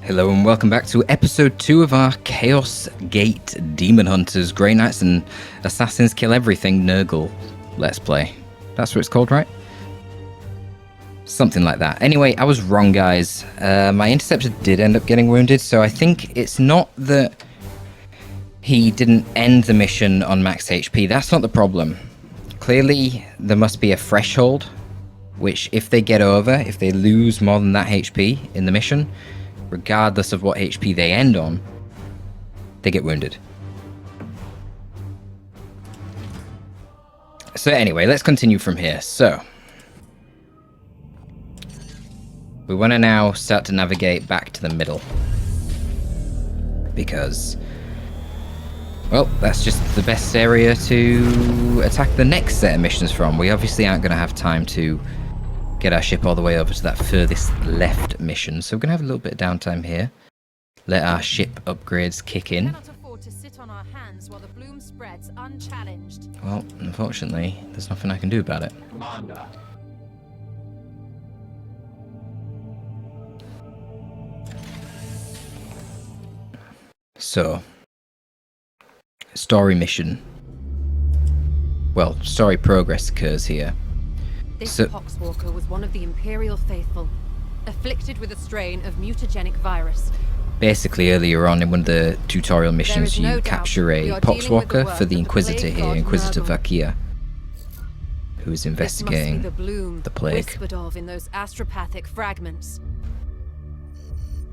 Hello and welcome back to episode 2 of our Chaos Gate Demon Hunters, Grey Knights and Assassins Kill Everything Nurgle Let's Play. That's what it's called, right? Something like that. Anyway, I was wrong, guys. My interceptor did end up getting wounded, so I think it's not that he didn't end the mission on max HP. That's not the problem. Clearly, there must be a threshold, which if they get over, if they lose more than that HP in the mission, regardless of what HP they end on, they get wounded. So anyway, let's continue from here. So, we want to now start to navigate back to the middle. Because, well, that's just the best area to attack the next set of missions from. We obviously aren't going to have time to get our ship all the way over to that furthest left mission, so we're going to have a little bit of downtime here. Let our ship upgrades kick in. Cannot afford to sit on our hands while the bloom spreads unchallenged. Well, unfortunately, there's nothing I can do about it. Commander. So, story mission. Well, story progress occurs here. This poxwalker was one of the Imperial faithful, afflicted with a strain of mutagenic virus. Basically, earlier on in one of the tutorial missions, you capture a poxwalker for the Inquisitor here, Inquisitor Vakir, who is investigating the plague. Whispered of in those astropathic fragments.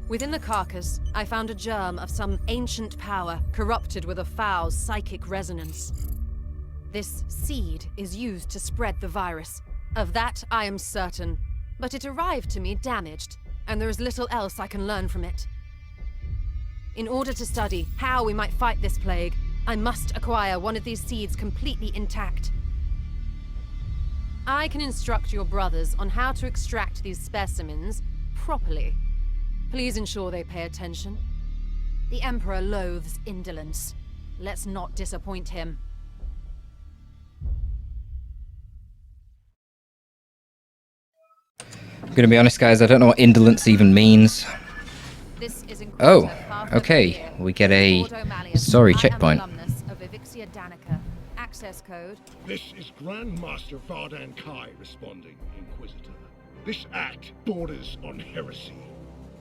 Within the carcass, I found a germ of some ancient power corrupted with a foul psychic resonance. This seed is used to spread the virus. Of that, I am certain. But it arrived to me damaged, and there is little else I can learn from it. In order to study how we might fight this plague, I must acquire one of these seeds completely intact. I can instruct your brothers on how to extract these specimens properly. Please ensure they pay attention. The Emperor loathes indolence. Let's not disappoint him. I'm gonna be honest, guys, I don't know what indolence even means. Oh, okay, we get a story checkpoint. Access code. This is Grandmaster Vardan Kai responding, Inquisitor. This act borders on heresy.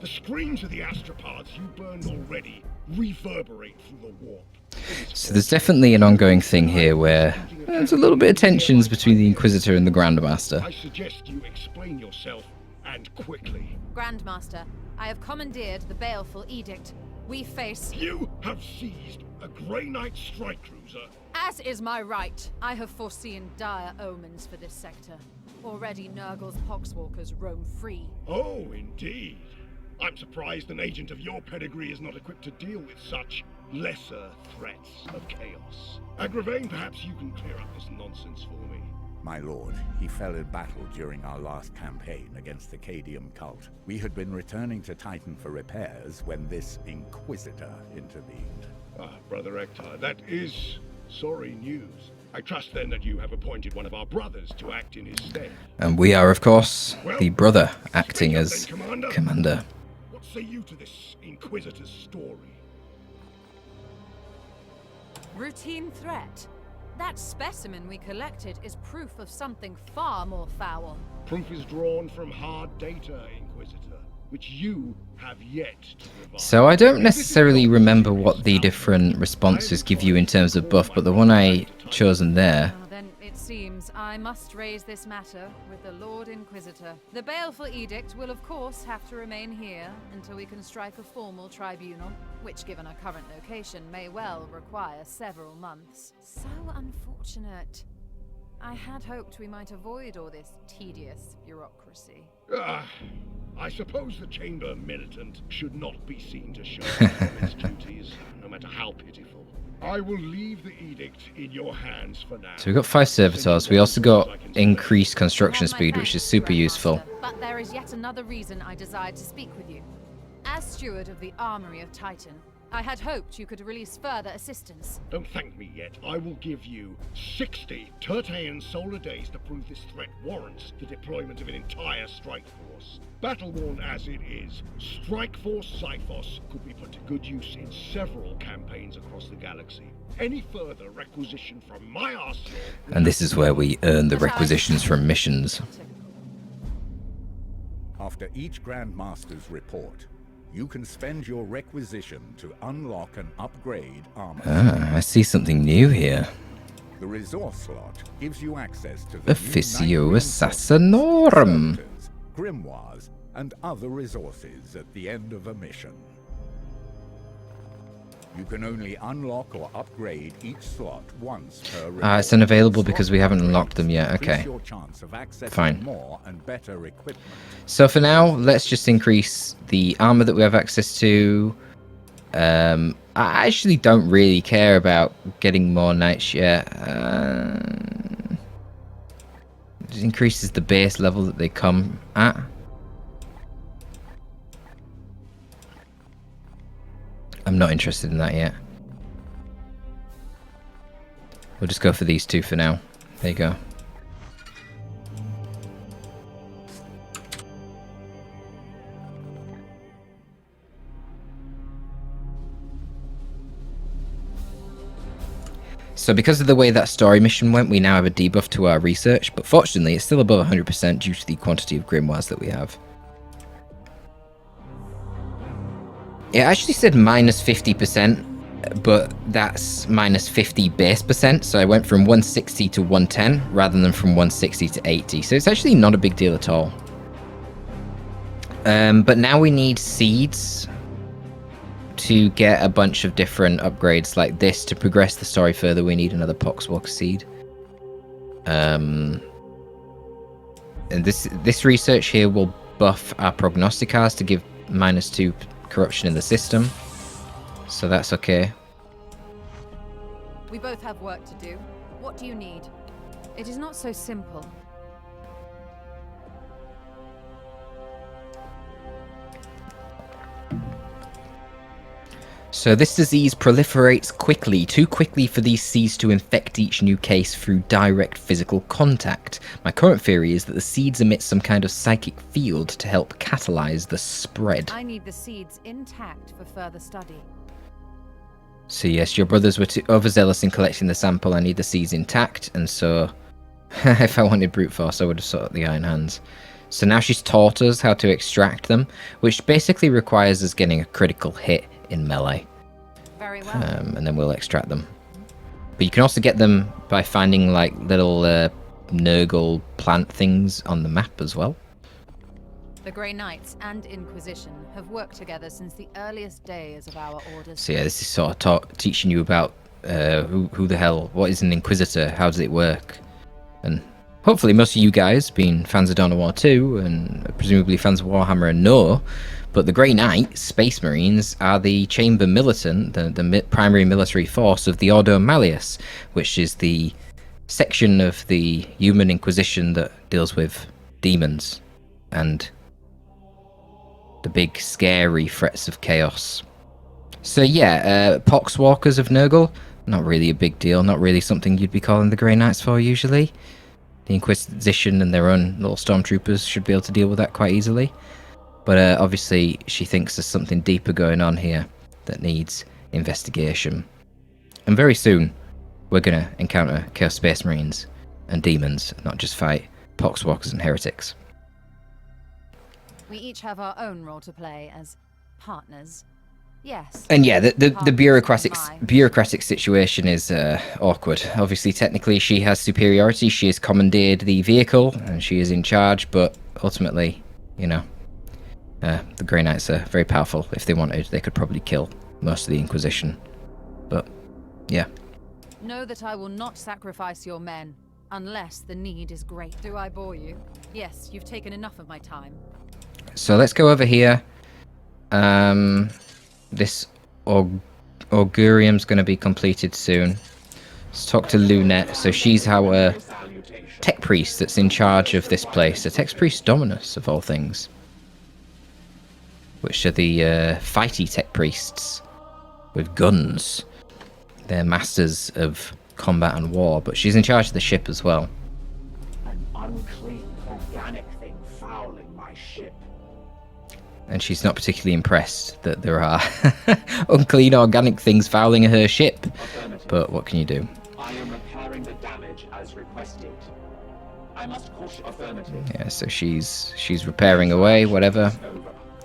The screams of the astropods you burned already reverberate through the warp. So there's definitely an ongoing thing here where there's a little bit of tensions between the Inquisitor and the Grandmaster. I suggest you explain yourself, and quickly. Grandmaster, I have commandeered the baleful edict. We face... You have seized a Grey Knight strike cruiser. As is my right, I have foreseen dire omens for this sector. Already Nurgle's poxwalkers roam free. Oh, indeed. I'm surprised an agent of your pedigree is not equipped to deal with such lesser threats of chaos. Agravain, perhaps you can clear up this nonsense for me. My lord, he fell in battle during our last campaign against the Cadium cult. We had been returning to Titan for repairs when this Inquisitor intervened. Ah, Brother Ektar, that is sorry news. I trust then that you have appointed one of our brothers to act in his stead. And we are, of course, the brother acting speak up as then, Commander. What say you to this Inquisitor's story? Routine threat. That specimen we collected is proof of something far more foul. Proof is drawn from hard data, Inquisitor, which you have yet to provide. So I don't necessarily remember what the different responses give you in terms of buff, but the one I chosen there. Then it seems I must raise this matter with the Lord Inquisitor. The baleful edict will of course have to remain here until we can strike a formal tribunal, which given our current location may well require several months. So unfortunate. I had hoped we might avoid all this tedious bureaucracy. I suppose the Chamber militant should not be seen to show from its duties, no matter how pitiful. I will leave the edict in your hands for now. So we've got 5 servitors. We also got increased construction speed, which is super useful. But there is yet another reason I desired to speak with you. As steward of the Armory of Titan, I had hoped you could release further assistance. Don't thank me yet. I will give you 60 Tertean solar days to prove this threat warrants the deployment of an entire strike force. Battle-worn as it is, Strike Force Xiphos could be put to good use in several campaigns across the galaxy. Any further requisition from my arsenal... And this is where we earn the requisitions from missions. After each Grandmaster's report, you can spend your requisition to unlock and upgrade armor. Ah, I see something new here. The resource slot gives you access to the Officio Assasinorum. grimoires, and other resources at the end of a mission. You can only unlock or upgrade each slot once per report. It's unavailable because we haven't unlocked them yet. Okay. Your chance of accessing Fine. more and better equipment. So for now, let's just increase the armor that we have access to. I actually don't really care about getting more knights yet. It increases the base level that they come at. I'm not interested in that yet. We'll just go for these two for now. There you go. So because of the way that story mission went, we now have a debuff to our research, but fortunately it's still above 100% due to the quantity of grimoires that we have. It actually said minus 50%, but that's minus 50 base percent, so I went from 160 to 110 rather than from 160 to 80, so it's actually not a big deal at all. But now we need seeds to get a bunch of different upgrades like this. To progress the story further, we need another Poxwalker seed. And this research here will buff our prognosticars to give -2 corruption in the system, so that's okay. We both have work to do. What do you need? It is not so simple. So this disease proliferates quickly, too quickly for these seeds to infect each new case through direct physical contact. My current theory is that the seeds emit some kind of psychic field to help catalyze the spread. I need the seeds intact for further study. So yes, your brothers were too overzealous in collecting the sample. I need the seeds intact, and so if I wanted brute force, I would have sought out the Iron Hands. So now she's taught us how to extract them, which basically requires us getting a critical hit in melee. Very well. And then we'll extract them. But you can also get them by finding like little Nurgle plant things on the map as well. The Grey Knights and Inquisition have worked together since the earliest days of our orders. So yeah, this is sort of teaching you about who the hell, what is an Inquisitor, how does it work, and hopefully most of you guys, being fans of Dawn of War 2 and presumably fans of Warhammer, know. But the Grey Knights, Space Marines, are the Chamber Militant, the primary military force of the Ordo Malleus, which is the section of the human Inquisition that deals with demons and the big scary threats of chaos. So yeah, Poxwalkers of Nurgle, not really a big deal, not really something you'd be calling the Grey Knights for usually. The Inquisition and their own little stormtroopers should be able to deal with that quite easily. But obviously she thinks there's something deeper going on here that needs investigation. And very soon we're going to encounter Chaos Space Marines and demons, not just fight Poxwalkers and heretics. We each have our own role to play as partners. Yes. And yeah, the bureaucratic situation is awkward. Obviously, technically, she has superiority. She has commandeered the vehicle, and she is in charge. But ultimately, you know, the Grey Knights are very powerful. If they wanted, they could probably kill most of the Inquisition. But yeah. Know that I will not sacrifice your men unless the need is great. Do I bore you? Yes, you've taken enough of my time. So let's go over here. This Augurium's going to be completed soon. Let's talk to Lunette. So she's our tech priest that's in charge of this place. The tech priest Dominus, of all things. Which are the fighty tech priests. with guns. They're masters of combat and war, but she's in charge of the ship as well. An unclean organic thing fouling my ship. And she's not particularly impressed that there are unclean organic things fouling her ship. But what can you do? I am repairing the damage as requested. I must caution affirmative. Yeah, so she's repairing away, whatever.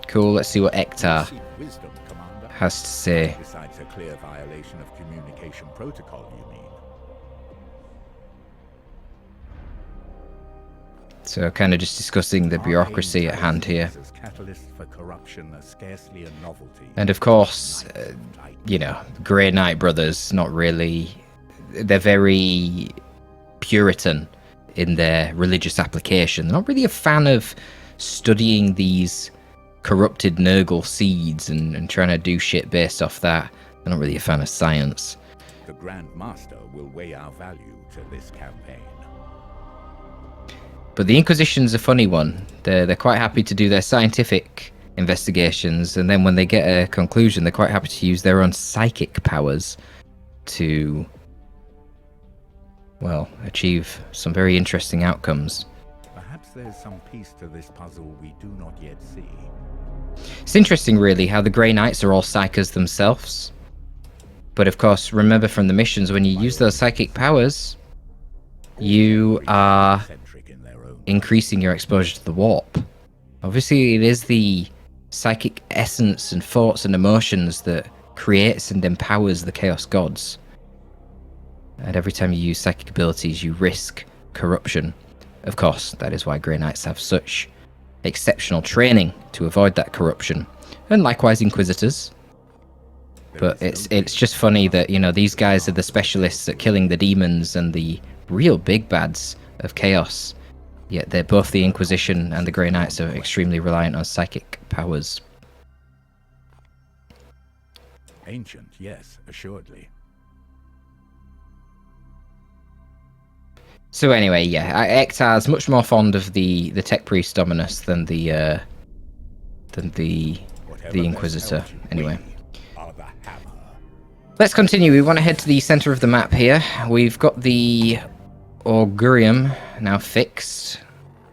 Cool, let's see what Ep2 Seek wisdom, Commander. has to say. Besides a clear violation of communication protocol, you mean? So kind of just discussing the bureaucracy at hand here. As catalysts for corruption are scarcely a novelty. And of course, you know, Grey Knight brothers, not really... They're very Puritan in their religious application. They're not really a fan of studying these corrupted Nurgle seeds and trying to do shit based off that. They're not really a fan of science. The Grandmaster will weigh our value to this campaign. But the Inquisition's a funny one. They're quite happy to do their scientific investigations, and then when they get a conclusion, they're quite happy to use their own psychic powers to, well, achieve some very interesting outcomes. Perhaps there's some piece to this puzzle we do not yet see. It's interesting, really, how the Grey Knights are all psychers themselves. But of course, remember from the missions, when you use those psychic powers, you are Eccentric in their own. increasing your exposure to the warp. Obviously, it is the psychic essence and thoughts and emotions that creates and empowers the Chaos Gods. And every time you use psychic abilities, you risk corruption. Of course, that is why Grey Knights have such exceptional training to avoid that corruption. And likewise, Inquisitors. But it's just funny that, you know, these guys are the specialists at killing the demons and the real big bads of Chaos. Yet they're both the Inquisition and the Grey Knights are extremely reliant on psychic powers. Ancient, yes, assuredly. So anyway, yeah, Ep2's much more fond of the Tech Priest Dominus than the Inquisitor. Anyway, Are the hammer. let's continue. We want to head to the center of the map here. We've got the Augurium now fixed.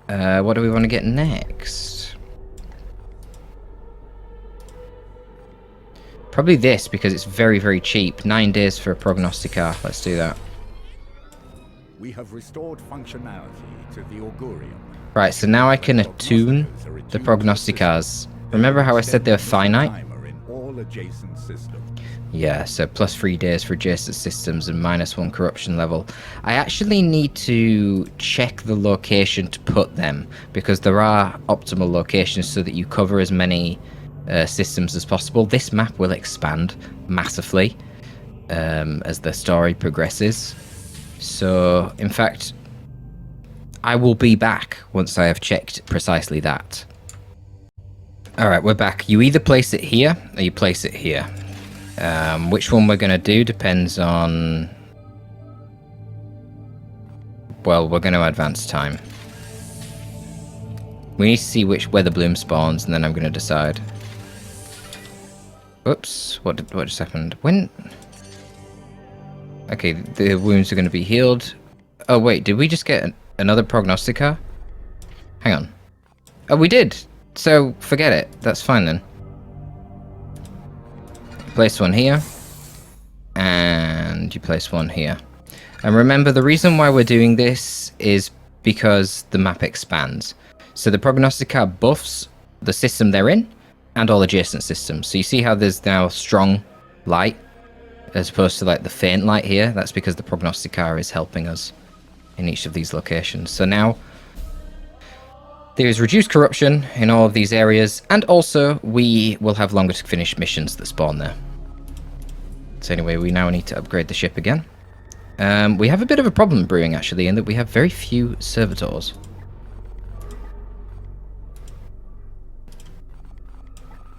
What do we want to get next? Probably this, because it's very, very cheap. 9 days for a Prognosticar. Let's do that. We have restored functionality to the Augurium. Right, so now I can attune the Prognosticars. Remember how I said they were finite? Timer in all adjacent systems. Yeah, so plus 3 days for adjacent systems and -1 corruption level. I actually need to check the location to put them, because there are optimal locations so that you cover as many systems as possible. This map will expand massively as the story progresses. So, in fact, I will be back once I have checked precisely that. Alright, we're back. You either place it here, or you place it here. Which one we're going to do depends on... Well, we're going to advance time. We need to see where the bloom spawns, and then I'm going to decide. Oops, what just happened? When... Okay, the wounds are going to be healed. Oh wait, did we just get another Prognosticar? Hang on. Oh, we did! So, forget it. That's fine then. Place one here. And you place one here. And remember, the reason why we're doing this is because the map expands. So the Prognosticar buffs the system they're in, and all adjacent systems. So you see how there's now strong light, as opposed to like the faint light here? That's because the Prognosticar is helping us in each of these locations. So now there is reduced corruption in all of these areas, and also we will have longer to finish missions that spawn there. So anyway, we now need to upgrade the ship again. We have a bit of a problem brewing actually, in that we have very few servitors.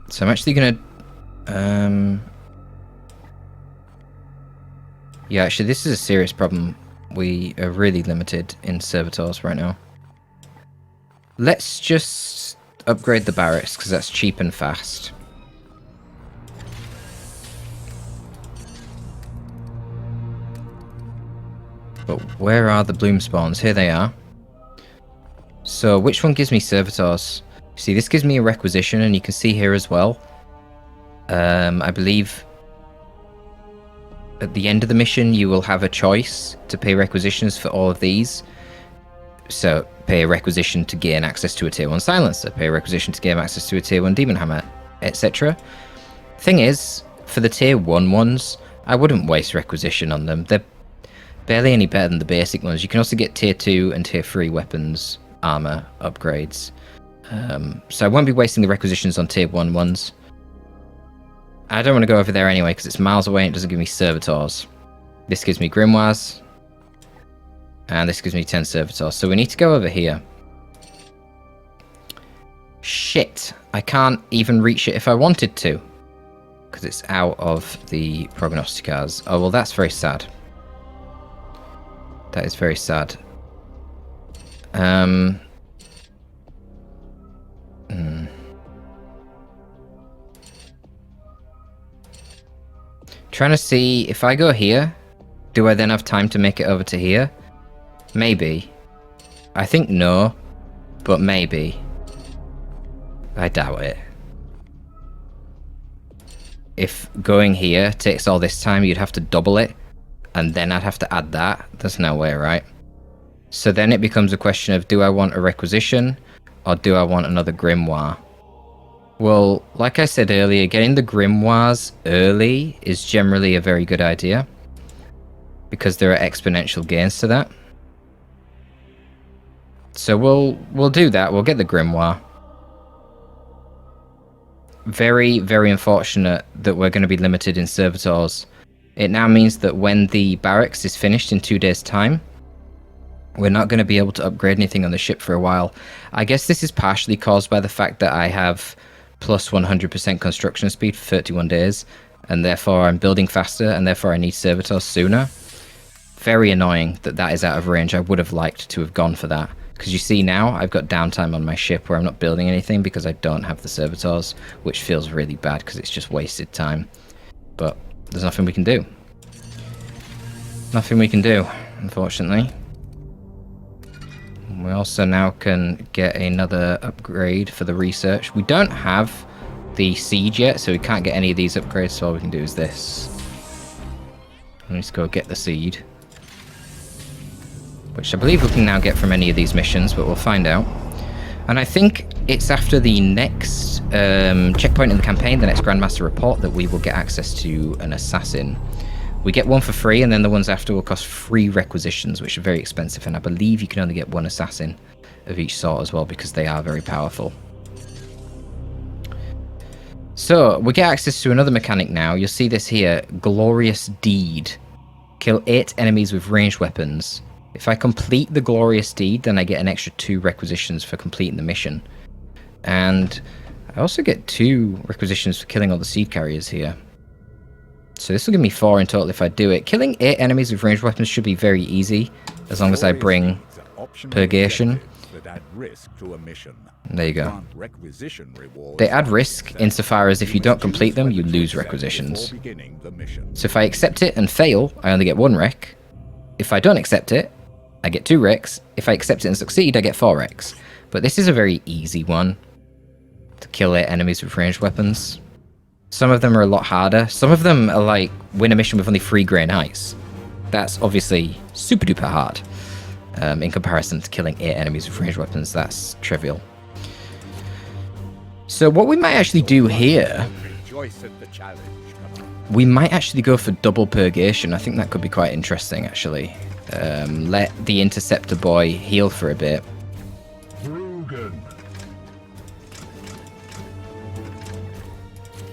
So I'm actually gonna yeah, actually, this is a serious problem. We are really limited in servitors right now. Let's just upgrade the barracks, because that's cheap and fast. But where are the bloom spawns? Here they are. So which one gives me servitors? See, this gives me a requisition, and you can see here as well. I believe at the end of the mission you will have a choice to pay requisitions for all of these. So pay a requisition to gain access to a tier 1 silencer, pay a requisition to gain access to a tier 1 demon hammer, etc. Thing is, for the tier 1 ones, I wouldn't waste requisition on them. They're barely any better than the basic ones. You can also get tier 2 and tier 3 weapons, armor upgrades. So I won't be wasting the requisitions on tier 1 ones. I don't want to go over there anyway because it's miles away and it doesn't give me servitors. This gives me grimoires. And this gives me 10 servitors. So we need to go over here. Shit. I can't even reach it if I wanted to. Because it's out of the prognosticars. Oh, well, that's very sad. That is very sad. Trying to see if I go here, do I then have time to make it over to here? Maybe. I think no, but maybe. I doubt it. If going here takes all this time, you'd have to double it, and then I'd have to add that. There's no way, right? So then it becomes a question of, do I want a requisition, or do I want another grimoire? Well, like I said earlier, getting the grimoires early is generally a very good idea, because there are exponential gains to that. So we'll do that. We'll get the grimoire. Very, very unfortunate that we're going to be limited in servitors. It now means that when the barracks is finished in 2 days' time, we're not going to be able to upgrade anything on the ship for a while. I guess this is partially caused by the fact that I have plus 100% construction speed for 31 days, and therefore I'm building faster, and therefore I need servitors sooner. Very annoying that that is out of range. I would have liked to have gone for that. Because you see now, I've got downtime on my ship where I'm not building anything because I don't have the servitors, which feels really bad because it's just wasted time. But there's nothing we can do. Nothing we can do, unfortunately. We also now can get another upgrade for the research. We don't have the siege yet, so we can't get any of these upgrades, so all we can do is this. Let's go get the seed. Which I believe we can now get from any of these missions, but we'll find out. And I think it's after the next checkpoint in the campaign, the next Grandmaster report, that we will get access to an assassin. We get one for free, and then the ones after will cost 3 requisitions, which are very expensive, and I believe you can only get 1 assassin of each sort as well, because they are very powerful. So, we get access to another mechanic now. You'll see this here, Glorious Deed. Kill 8 enemies with ranged weapons. If I complete the Glorious Deed, then I get an extra 2 requisitions for completing the mission. And I also get 2 requisitions for killing all the seed carriers here. So this will give me 4 in total if I do it. Killing 8 enemies with ranged weapons should be very easy, as long as I bring Purgation. There you go. They add risk insofar as if you don't complete them, you lose requisitions. So if I accept it and fail, I only get 1 rec. If I don't accept it, I get 2 recs. If I accept it and succeed, I get 4 recs. But this is a very easy one to kill 8 enemies with ranged weapons. Some of them are a lot harder. Some of them are like, win a mission with only 3 grey knights. That's obviously super duper hard. In comparison to killing 8 enemies with ranged weapons, that's trivial. So what we might actually do here, we might actually go for double purgation. I think that could be quite interesting, actually. Let the interceptor boy heal for a bit.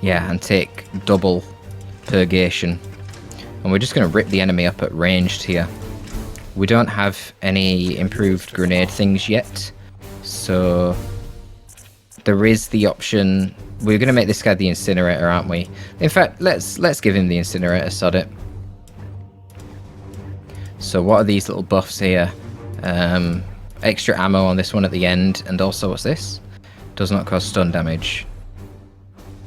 Yeah, and take double purgation. And we're just going to rip the enemy up at ranged here. We don't have any improved grenade things yet, so there is the option. We're going to make this guy the incinerator, aren't we? In fact, let's give him the incinerator, sod it. So what are these little buffs here? Extra ammo on this one at the end, and also what's this? Does not cause stun damage.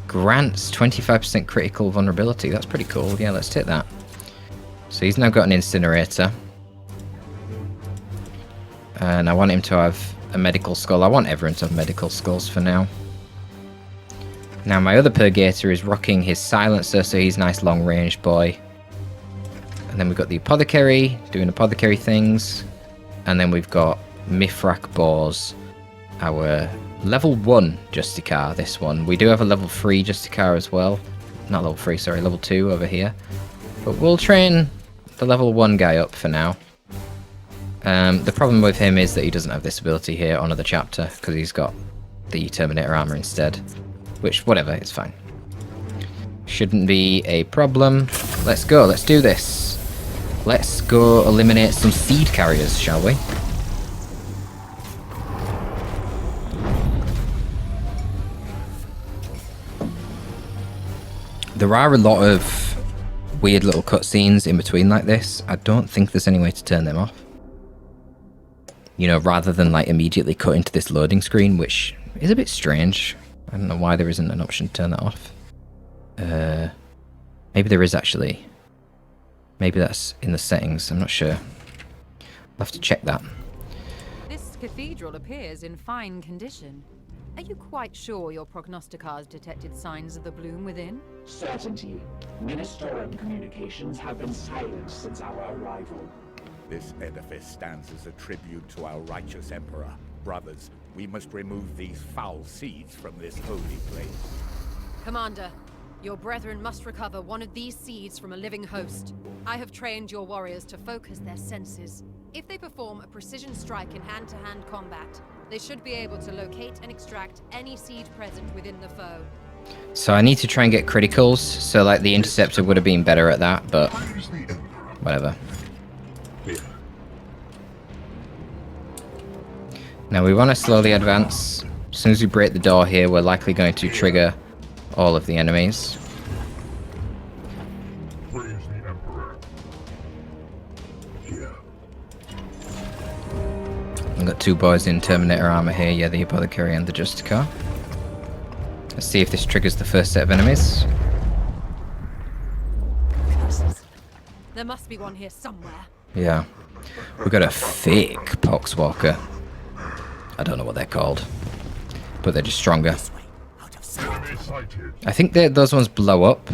Grants 25% critical vulnerability. That's pretty cool. Yeah, let's take that. So he's now got an incinerator. And I want him to have a medical skull. I want everyone to have medical skulls for now. Now my other purgator is rocking his silencer, so he's a nice long range boy. And then we've got the apothecary, doing apothecary things. And then we've got Mithrak Bors, our level 1 Justicar, this one. We do have a level 3 Justicar as well. Not level 3, sorry, level 2 over here. But we'll train the level 1 guy up for now. The problem with him is that he doesn't have this ability here on the chapter, because he's got the Terminator armor instead. Which, whatever, it's fine. Shouldn't be a problem. Let's go, let's do this. Let's go eliminate some seed carriers, shall we? There are a lot of weird little cutscenes in between like this. I don't think there's any way to turn them off. You know, rather than like immediately cut into this loading screen, which is a bit strange. I don't know why there isn't an option to turn that off. Maybe there is actually. Maybe that's in the settings, I'm not sure. I'll have to check that. This cathedral appears in fine condition. Are you quite sure your prognosticars detected signs of the bloom within? Certainty. Ministorum communications have been silent since our arrival. This edifice stands as a tribute to our righteous emperor. Brothers, we must remove these foul seeds from this holy place. Commander, your brethren must recover one of these seeds from a living host. I have trained your warriors to focus their senses. If they perform a precision strike in hand-to-hand combat, they should be able to locate and extract any seed present within the foe. So I need to try and get criticals, so like the interceptor would have been better at that, but whatever. Now we want to slowly advance. As soon as we break the door here, we're likely going to trigger all of the enemies. Praise the Emperor. Here. I've got two boys in Terminator armor here, yeah, the Apothecary and the Justicar. Let's see if this triggers the first set of enemies. There must be one here somewhere. Yeah. We've got a fake Poxwalker. I don't know what they're called, but they're just stronger. I think those ones blow up.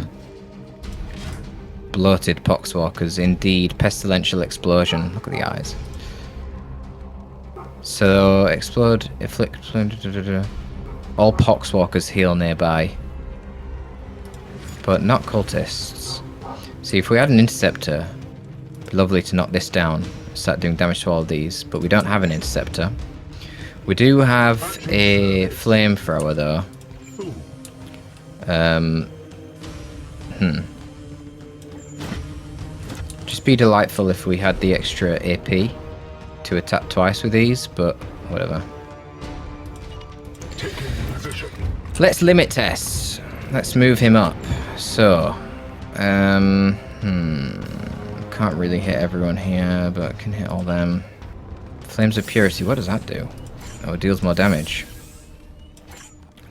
Bloated Poxwalkers, indeed. Pestilential explosion. Look at the eyes. So, explode, inflict... All Poxwalkers heal nearby. But not cultists. See, if we had an interceptor, it'd be lovely to knock this down. Start doing damage to all of these. But we don't have an interceptor. We do have a flamethrower, though. Just be delightful if we had the extra AP to attack twice with these, but whatever. Let's limit test. Let's move him up. So, can't really hit everyone here, but can hit all them. Flames of Purity, what does that do? Oh, it deals more damage.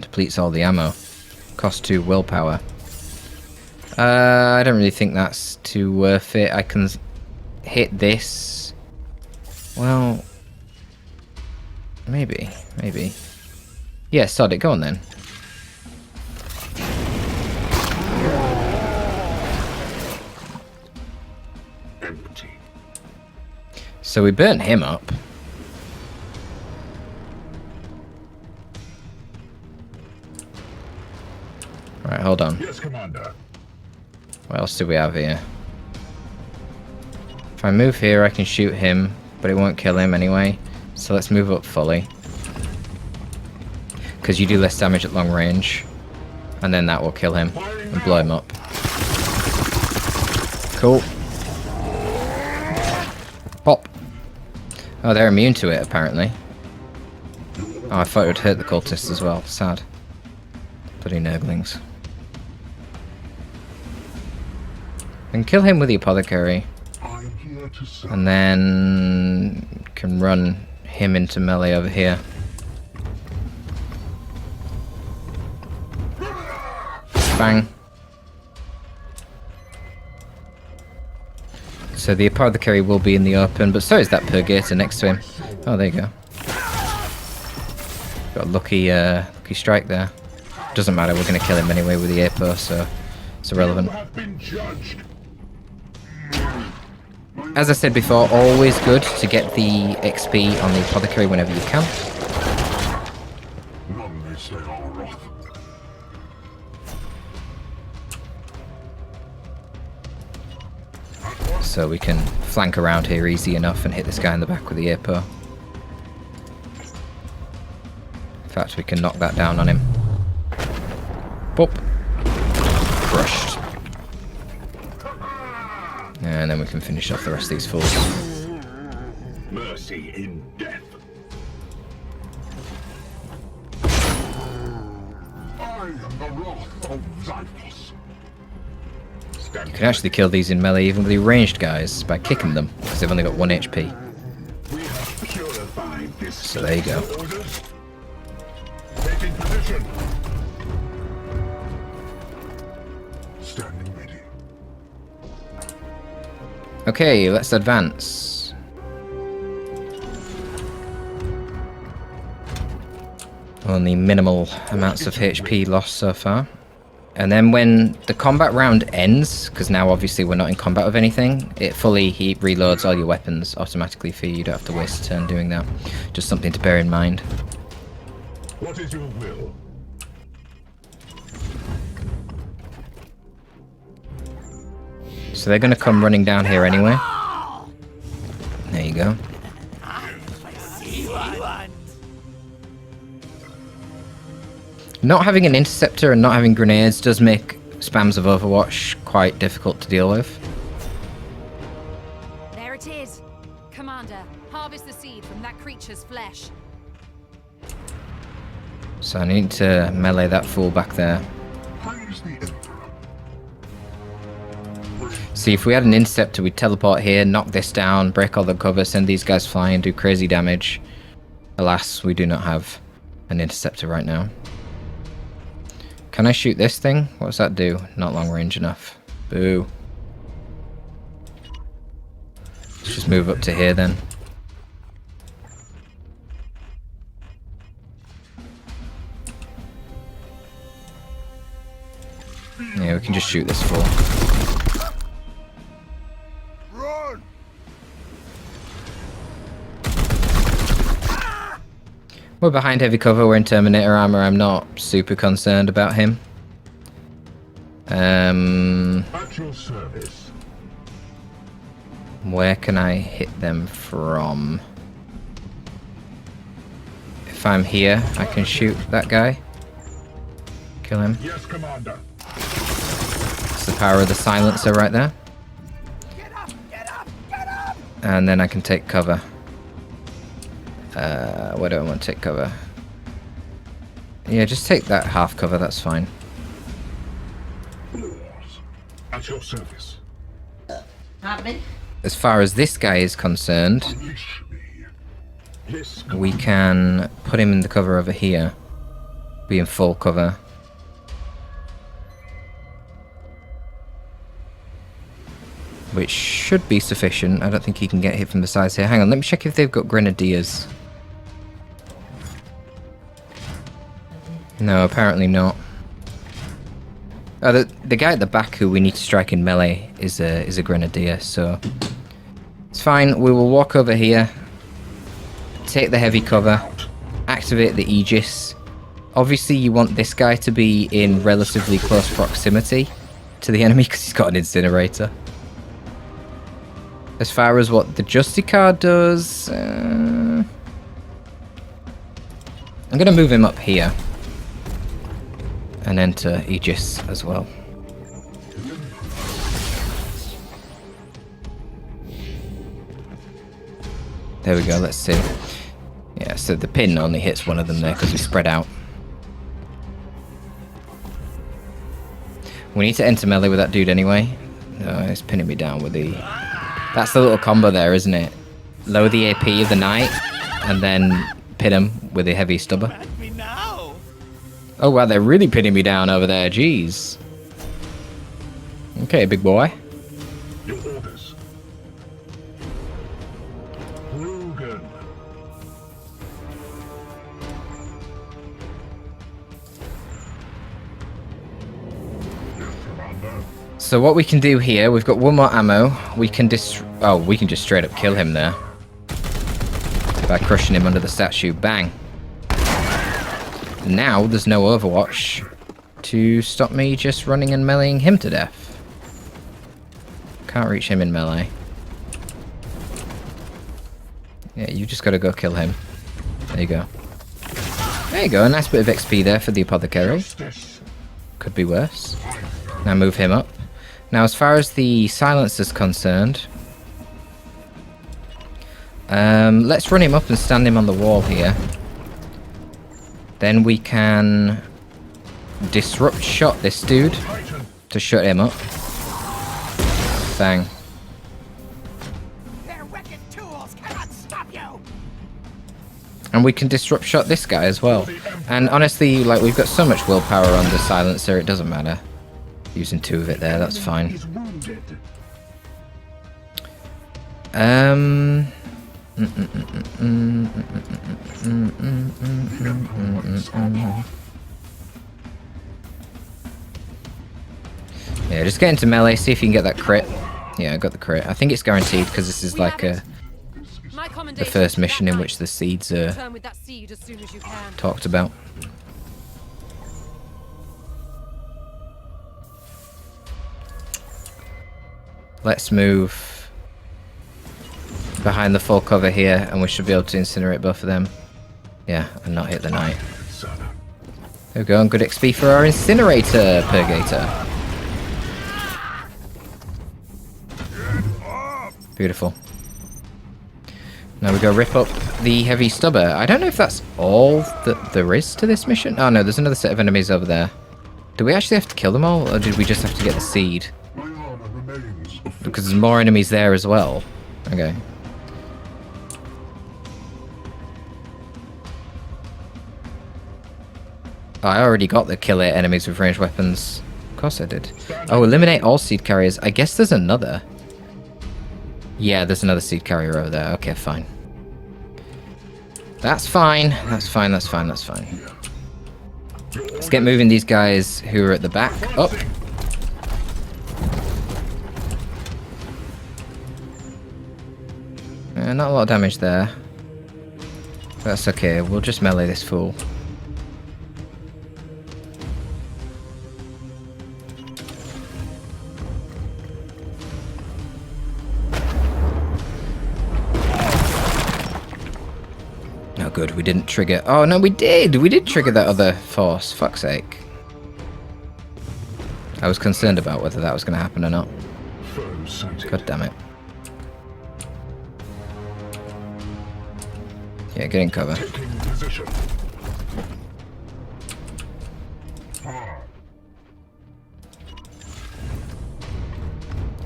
Depletes all the ammo. Cost 2 willpower. I don't really think that's too worth it. I can hit this. Well, maybe. Yeah, sod it. Go on then. Empty. So we burnt him up. Right, hold on. Yes, Commander. What else do we have here? If I move here, I can shoot him, but it won't kill him anyway. So let's move up fully. Because you do less damage at long range. And then that will kill him and blow him up. Cool. Pop. Oh, they're immune to it, apparently. Oh, I thought it would hurt the cultists as well. Sad. Bloody nurglings. And kill him with the Apothecary. And then can run him into melee over here. Bang. So the Apothecary will be in the open, but so is that Purgator next to him. Oh, there you go. Got a lucky strike there. Doesn't matter, we're going to kill him anyway with the Ep2, so it's irrelevant. As I said before, always good to get the XP on the apothecary whenever you can. So we can flank around here easy enough and hit this guy in the back with the Ep2. In fact, we can knock that down on him. Boop. Crushed. And then we can finish off the rest of these fools. Mercy in death. I am the wrath of Ruthless. You can actually kill these in melee even with the ranged guys by kicking them, because they've only got 1 HP. So there you go. Taking position. Standing ready. Okay, let's advance. Only minimal amounts of HP lost so far. And then when the combat round ends, because now obviously we're not in combat with anything, it fully reloads all your weapons automatically for you. You don't have to waste a turn doing that. Just something to bear in mind. What is your will? So they're going to come running down here anyway. There you go. Not having an interceptor and not having grenades does make spams of Overwatch quite difficult to deal with. There it is. Commander, harvest the seed from that creature's flesh. So I need to melee that fool back there. See, if we had an interceptor, we'd teleport here, knock this down, break all the cover, send these guys flying, do crazy damage. Alas, we do not have an interceptor right now. Can I shoot this thing? What does that do? Not long range enough. Boo. Let's just move up to here then. Yeah, we can just shoot this fool. Run! We're behind heavy cover, we're in Terminator armor, I'm not super concerned about him. At your service. Where can I hit them from? If I'm here, I can shoot that guy. Kill him. Yes, Commander. It's the power of the silencer right there. And then I can take cover. Where do I want to take cover? Yeah, just take that half cover, that's fine. At your service. As far as this guy is concerned, Unleash me. Yes, we can put him in the cover over here. Be in full cover. Which should be sufficient. I don't think he can get hit from the sides here. Hang on, let me check if they've got grenadiers. No, apparently not. Oh, the guy at the back who we need to strike in melee is a grenadier, so it's fine. We will walk over here, take the heavy cover, activate the Aegis. Obviously, you want this guy to be in relatively close proximity to the enemy because he's got an incinerator. As far as what the Justicar does, I'm going to move him up here. And enter Aegis as well. There we go, let's see. Yeah, so the pin only hits one of them there because we spread out. We need to enter melee with that dude anyway. No, it's pinning me down with the... That's the little combo there, isn't it? Lower the AP of the knight, and then pin him with a heavy stubber. Oh wow, they're really pinning me down over there, jeez. Okay, big boy. Your orders. Rugen. So what we can do here, we've got one more ammo. We can we can just straight up kill him there. By crushing him under the statue. Bang. Now there's no Overwatch to stop me just running and meleeing him to death. Can't reach him in melee. Yeah, you just gotta go kill him. There you go. There you go, a nice bit of XP there for the apothecary. Could be worse. Now move him up. Now as far as the silencer's concerned, let's run him up and stand him on the wall here. Then we can disrupt shot this dude to shut him up. Bang. And we can disrupt shot this guy as well. And honestly, like, we've got so much willpower on the silencer, it doesn't matter. Using 2 of it there, that's fine. Yeah, just get into melee, see if you can get that crit. Yeah, I got the crit. I think it's guaranteed because this is like the first mission in which the seeds are talked about. Let's move behind the full cover here and we should be able to incinerate both of them. Yeah, and not hit the knight. There we go, and good XP for our incinerator purgator. Beautiful. Now we go rip up the heavy stubber. I don't know if that's all that there is to this mission. Oh no, there's another set of enemies over there. Do we actually have to kill them all, or did we just have to get the seed? Because there's more enemies there as well. Okay. Oh, I already got the kill 8 enemies with ranged weapons. Of course I did. Oh, eliminate all seed carriers. I guess there's another. Yeah, there's another seed carrier over there. Okay, fine. That's fine. That's fine, that's fine, that's fine. Let's get moving these guys who are at the back up. Not a lot of damage there. That's okay, we'll just melee this fool. No good, we didn't trigger. Oh no, we did! We did trigger that other force, fuck's sake. I was concerned about whether that was going to happen or not. God damn it. Yeah, get in cover.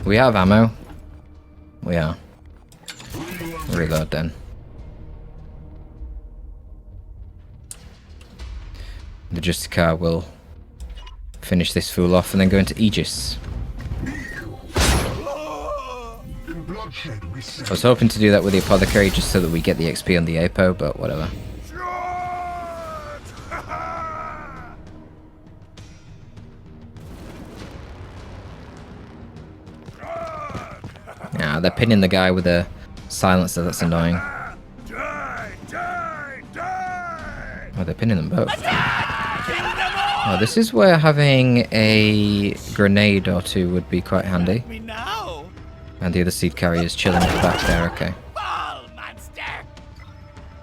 We have ammo. We are. Reload then. The Justicar will finish this fool off and then go into Aegis. I was hoping to do that with the Apothecary just so that we get the XP on the Ep2, but whatever. Yeah, they're pinning the guy with a silencer, that's annoying. Oh, they're pinning them both. Oh, this is where having a grenade or two would be quite handy. And the other seed carrier is chilling at the back there, okay.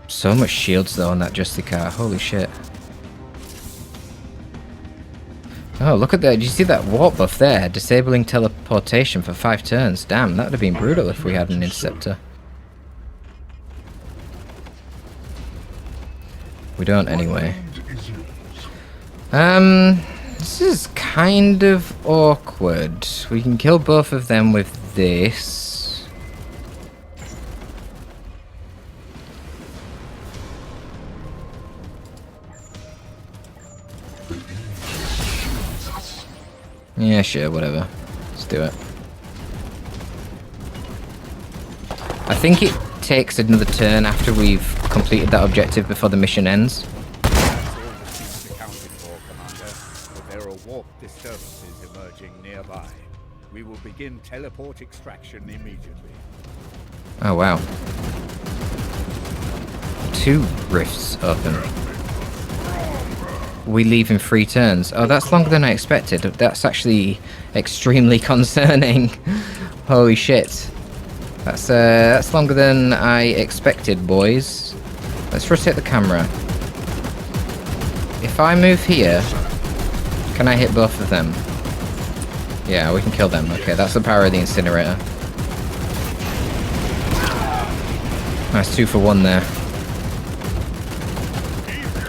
So much shields though on that Justicar, holy shit. Oh, look at that, did you see that warp buff there? Disabling teleportation for 5 turns. Damn, that would have been brutal if we had an interceptor. We don't anyway. This is kind of awkward. We can kill both of them with this. Yeah, sure, whatever. Let's do it. I think it takes another turn after we've completed that objective before the mission ends. There are warp disturbances emerging nearby. We will begin teleport extraction immediately. Oh wow. 2 rifts open. We leave in 3 turns. Oh, that's longer than I expected. That's actually extremely concerning. Holy shit. That's longer than I expected, boys. Let's rotate the camera. If I move here, can I hit both of them? Yeah, we can kill them. Okay, that's the power of the incinerator. Nice 2 for 1 there.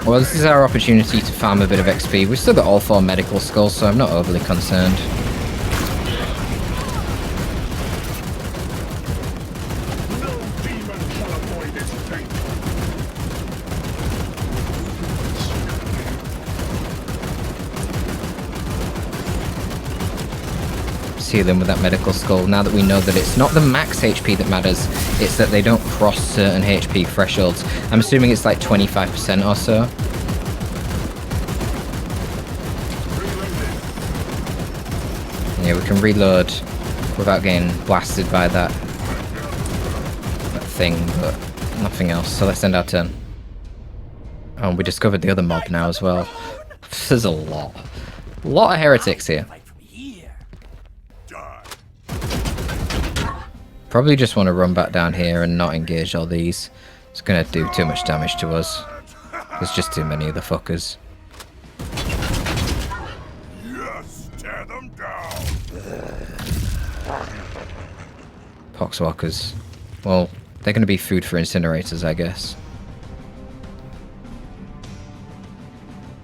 Well, this is our opportunity to farm a bit of XP. We've still got all 4 medical skulls, so I'm not overly concerned. Heal them with that medical skull now that we know that it's not the max HP that matters, it's that they don't cross certain HP thresholds. I'm assuming it's like 25% or so. Yeah, we can reload without getting blasted by that thing, but nothing else. So let's end our turn. Oh, and we discovered the other mob now as well. There's a lot of heretics here. Probably just want to run back down here and not engage all these. It's going to do too much damage to us. There's just too many of the fuckers. Yes, tear them down. Poxwalkers. Well, they're going to be food for incinerators, I guess.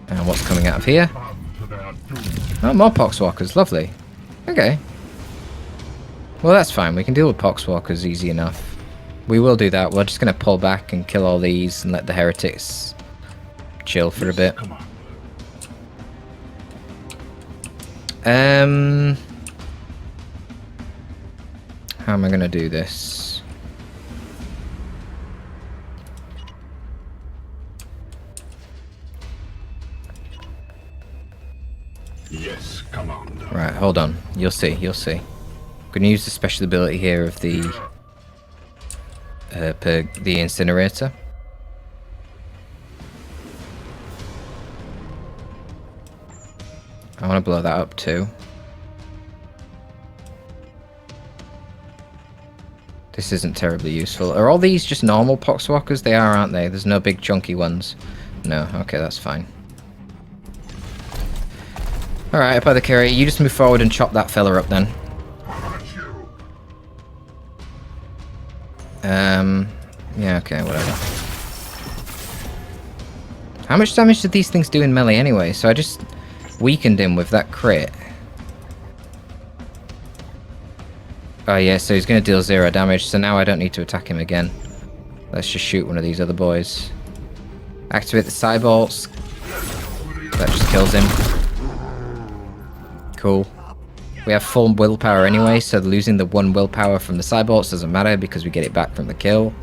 And what's coming out of here? Oh, more poxwalkers. Lovely. Okay. Well, that's fine. We can deal with poxwalkers easy enough. We will do that. We're just going to pull back and kill all these and let the heretics chill for a bit. How am I going to do this? Yes, Commander. Right, hold on. You'll see. You'll see. I'm going to use the special ability here of the incinerator. I want to blow that up too. This isn't terribly useful. Are all these just normal poxwalkers? They are, aren't they? There's no big chunky ones. No, okay, that's fine. Alright, up by the carry, you just move forward and chop that fella up then. Yeah, okay, whatever. How much damage did these things do in melee anyway? So I just weakened him with that crit. Oh yeah, so he's going to deal 0 damage, so now I don't need to attack him again. Let's just shoot one of these other boys. Activate the Cybolts. That just kills him. Cool. We have full willpower anyway, so losing the 1 willpower from the Cybolts doesn't matter because we get it back from the kill.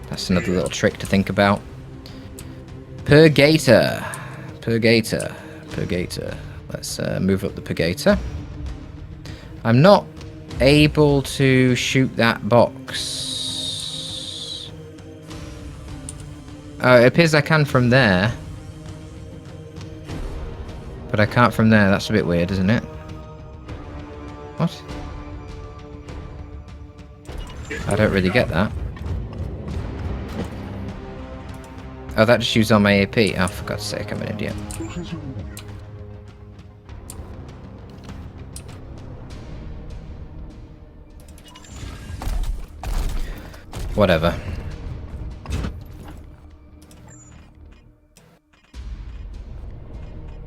That's another little trick to think about. Purgator. Purgator. Purgator. Let's move up the Purgator. I'm not able to shoot that box. Oh, it appears I can from there. But I can't from there. That's a bit weird, isn't it? What? I don't really get that. Oh, that just used all my AP. Oh, for God's sake, I'm an idiot. Whatever.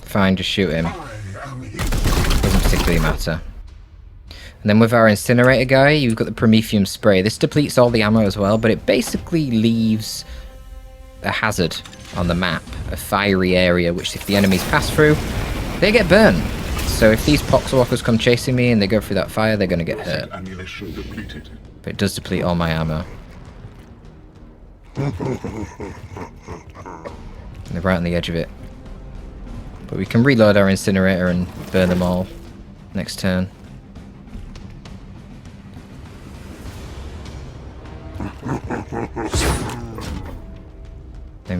Fine, just shoot him. Doesn't particularly matter. And then with our incinerator guy, you've got the Prometheum spray. This depletes all the ammo as well, but it basically leaves a hazard on the map, a fiery area, which if the enemies pass through, they get burned. So if these poxwalkers come chasing me and they go through that fire, they're going to get hurt. But it does deplete all my ammo. And they're right on the edge of it. But we can reload our incinerator and burn them all next turn.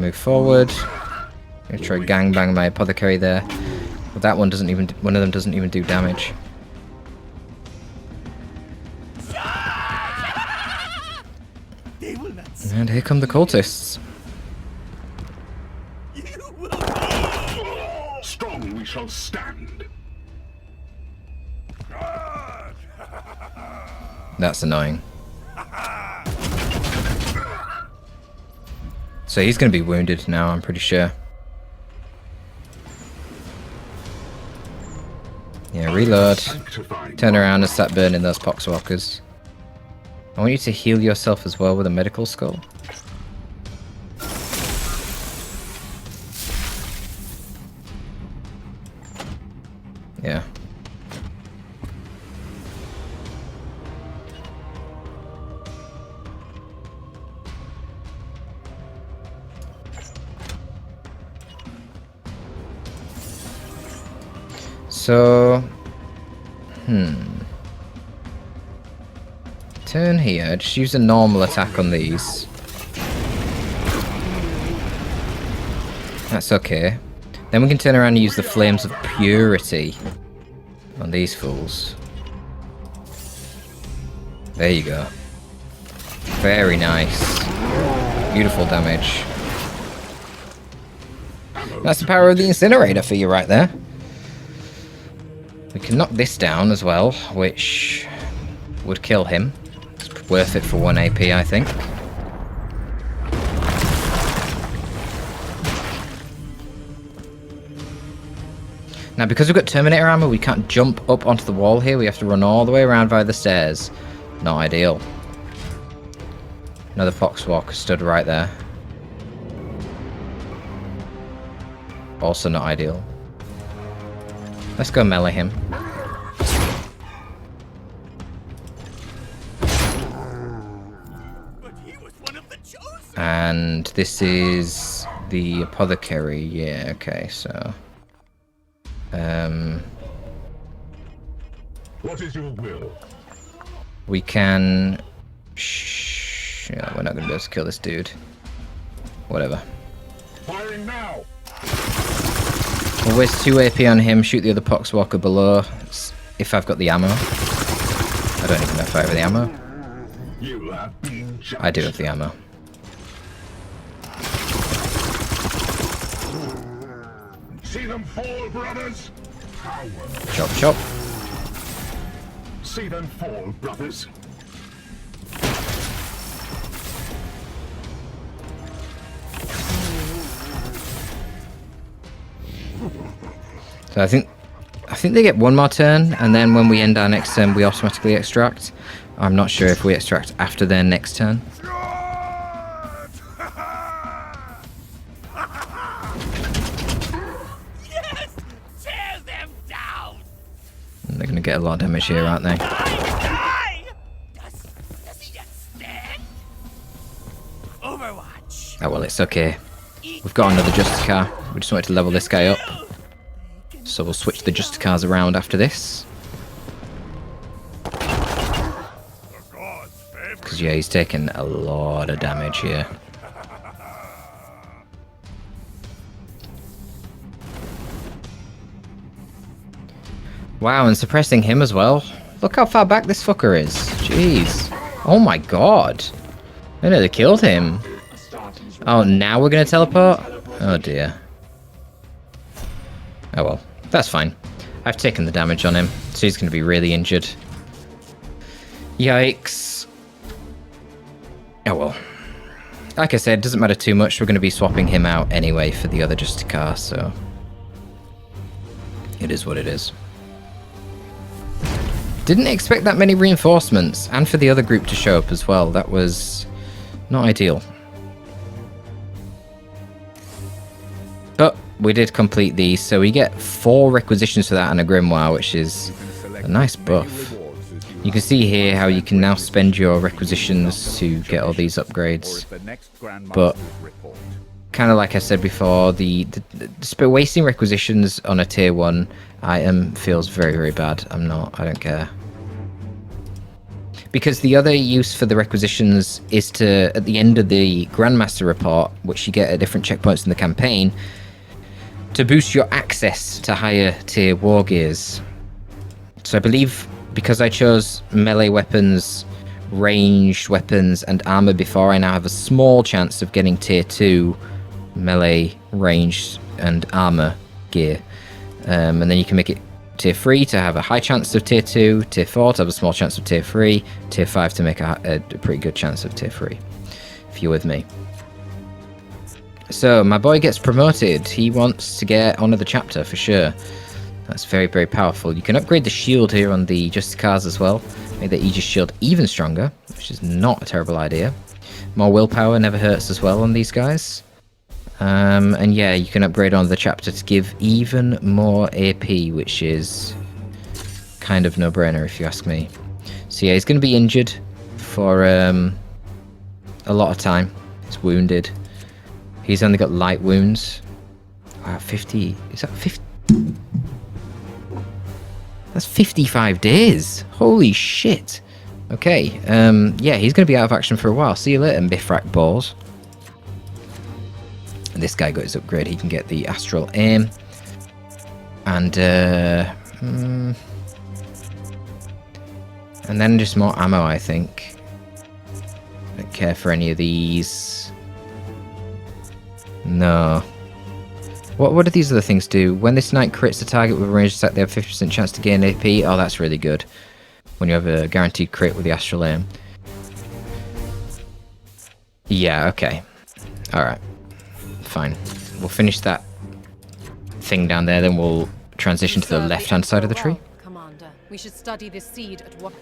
move forward. Gonna try gangbang my apothecary there. But that one of them doesn't even do damage. And here come the cultists. Strong we shall stand. That's annoying. So he's going to be wounded now, I'm pretty sure. Yeah, reload. Turn around and start burning those poxwalkers. I want you to heal yourself as well with a medical skull. Yeah. So, turn here, just use a normal attack on these. That's okay. Then we can turn around and use the Flames of Purity on these fools. There you go. Very nice. Beautiful damage. That's the power of the incinerator for you right there. We can knock this down as well, which would kill him. It's worth it for 1 AP, I think. Now, because we've got Terminator armor, we can't jump up onto the wall here. We have to run all the way around via the stairs. Not ideal. Another Poxwalker stood right there. Also not ideal. Let's go melee him. And this is the apothecary. Yeah, okay, so What is your will? we can yeah, we're not gonna be able to kill this dude. Whatever. Firing now. We'll waste 2 AP on him, shoot the other Poxwalker below, if I've got the ammo. I don't even know if I have the ammo. You have been judged. I do have the ammo. See them fall, brothers. Power. Chop chop. See them fall, brothers. So I think they get 1 more turn, and then when we end our next turn, we automatically extract. I'm not sure if we extract after their next turn. Yes! Tear them down! And they're going to get a lot of damage here, aren't they? Die! Does he yet stand? Overwatch. Oh well, it's okay. We've got another Justicar. We just wanted to level this guy up. So we'll switch the Justicars around after this. Because yeah, he's taking a lot of damage here. Wow, and suppressing him as well. Look how far back this fucker is. Jeez. Oh my god. I nearly killed him. Oh, now we're going to teleport? Oh dear. Oh well. That's fine. I've taken the damage on him, so he's going to be really injured. Yikes. Oh well. Like I said, it doesn't matter too much. We're going to be swapping him out anyway for the other Justicar, so it is what it is. Didn't expect that many reinforcements, and for the other group to show up as well. That was not ideal. But we did complete these, so we get 4 requisitions for that and a grimoire, which is a nice buff. You can see here how you can now spend your requisitions to get all these upgrades. But kind of like I said before, the wasting requisitions on a tier 1 item feels very, very bad. I don't care. Because the other use for the requisitions is to, at the end of the Grandmaster report, which you get at different checkpoints in the campaign, to boost your access to higher tier war gears. So I believe because I chose melee weapons, ranged weapons, and armor before, I now have a small chance of getting tier 2 melee, ranged, and armor gear. And then you can make it tier 3 to have a high chance of tier 2, tier 4 to have a small chance of tier 3, tier 5 to make a pretty good chance of tier 3, if you're with me. So, my boy gets promoted. He wants to get onto the chapter for sure. That's very, very powerful. You can upgrade the shield here on the Justicars as well. Make the Aegis shield even stronger, which is not a terrible idea. More willpower never hurts as well on these guys. And yeah, you can upgrade on the chapter to give even more AP, which is kind of no-brainer if you ask me. So yeah, he's going to be injured for a lot of time. He's wounded. He's only got light wounds. Wow, 50. Is that 50? That's 55 days. Holy shit. Okay, yeah, he's going to be out of action for a while. See you later, Bifrak Balls. And this guy got his upgrade. He can get the Astral Aim. And then just more ammo, I think. Don't care for any of these. No. What do these other things do? When this knight crits the target with a ranged attack, they have 50% chance to gain AP. Oh, that's really good. When you have a guaranteed crit with the Astral Aim. Yeah, okay. Alright. Fine. We'll finish that thing down there, then we'll transition to the left-hand side of the tree. Commander, we should study this seed at what?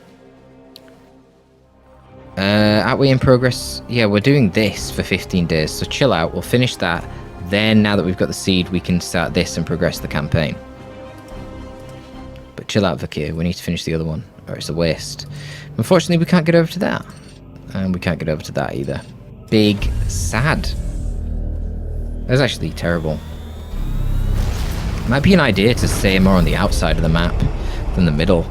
Aren't we in progress? Yeah, we're doing this for 15 days, so chill out. We'll finish that. Then, now that we've got the seed, we can start this and progress the campaign. But chill out, Vakir. We need to finish the other one, or it's a waste. Unfortunately, we can't get over to that. And we can't get over to that either. Big sad. That's actually terrible. Might be an idea to stay more on the outside of the map than the middle.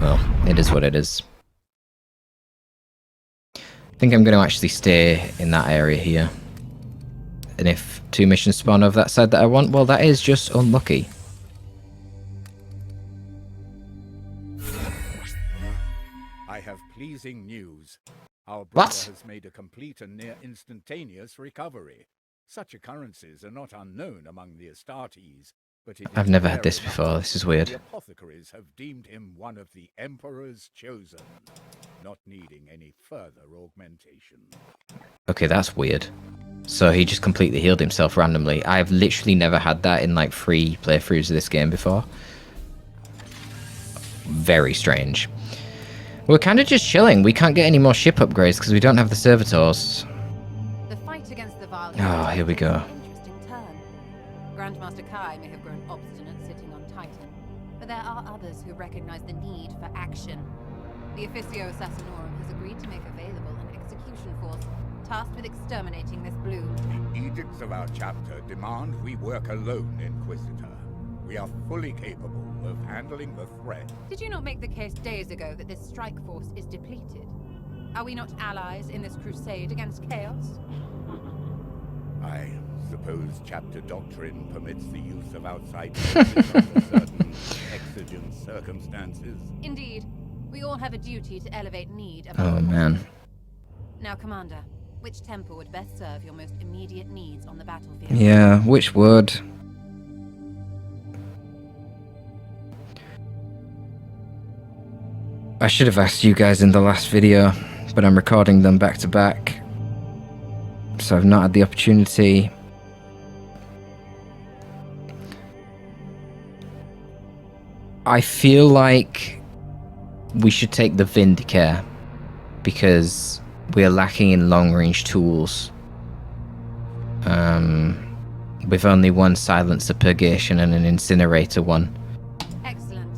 Well, it is what it is. I think I'm going to actually stay in that area here. And if 2 missions spawn over that side that I want, well, that is just unlucky. I have pleasing news. Our brother has made a complete and near instantaneous recovery. Such occurrences are not unknown among the Astartes, but I've never had this before. This is weird. The apothecaries have deemed him one of the Emperor's chosen, not needing any further augmentation. Okay, that's weird. So he just completely healed himself randomly. I've literally never had that in like 3 playthroughs of this game before. Very strange. We're kind of just chilling. We can't get any more ship upgrades because we don't have the servitors. The fight against the Vile. Oh, here we go. Interesting turn. Grandmaster Kai may have grown obstinate sitting on Titan, but there are others who recognize the need for action. The Officio Assasinorum has agreed to make available an execution force tasked with exterminating this bloom. The edicts of our chapter demand we work alone, Inquisitor. We are fully capable of handling the threat. Did you not make the case days ago that this strike force is depleted? Are we not allies in this crusade against chaos? I suppose chapter doctrine permits the use of outside forces under certain exigent circumstances. Indeed. We all have a duty to elevate need above Oh, all. man. Now, Commander, which temple would best serve your most immediate needs on the battlefield? Yeah, which would? I should have asked you guys in the last video, but I'm recording them back to back. So I've not had the opportunity. I feel like we should take the Vindicare because we are lacking in long-range tools. With only 1 silencer purgation and an incinerator one. Excellent.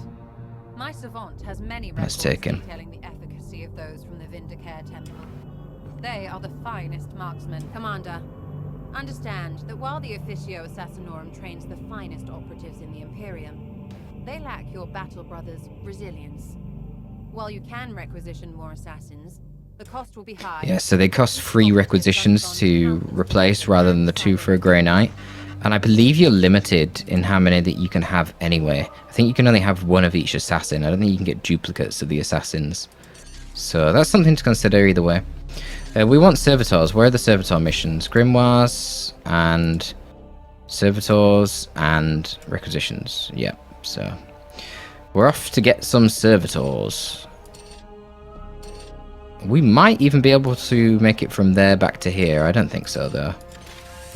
My savant has many That's records taken. detailing the efficacy of those from the Vindicare temple. They are the finest marksmen. Commander, understand that while the Officio Assasinorum trains the finest operatives in the Imperium, They lack your battle brother's resilience. While you can requisition more assassins, the cost will be high. Yeah, so they cost 3 requisitions to replace rather than the 2 for a Grey Knight. And I believe you're limited in how many that you can have anyway. I think you can only have 1 of each assassin. I don't think you can get duplicates of the assassins. So that's something to consider either way. We want servitors. Where are the servitor missions? Grimoires and servitors and requisitions. Yep, so we're off to get some servitors. We might even be able to make it from there back to here. I don't think so, though.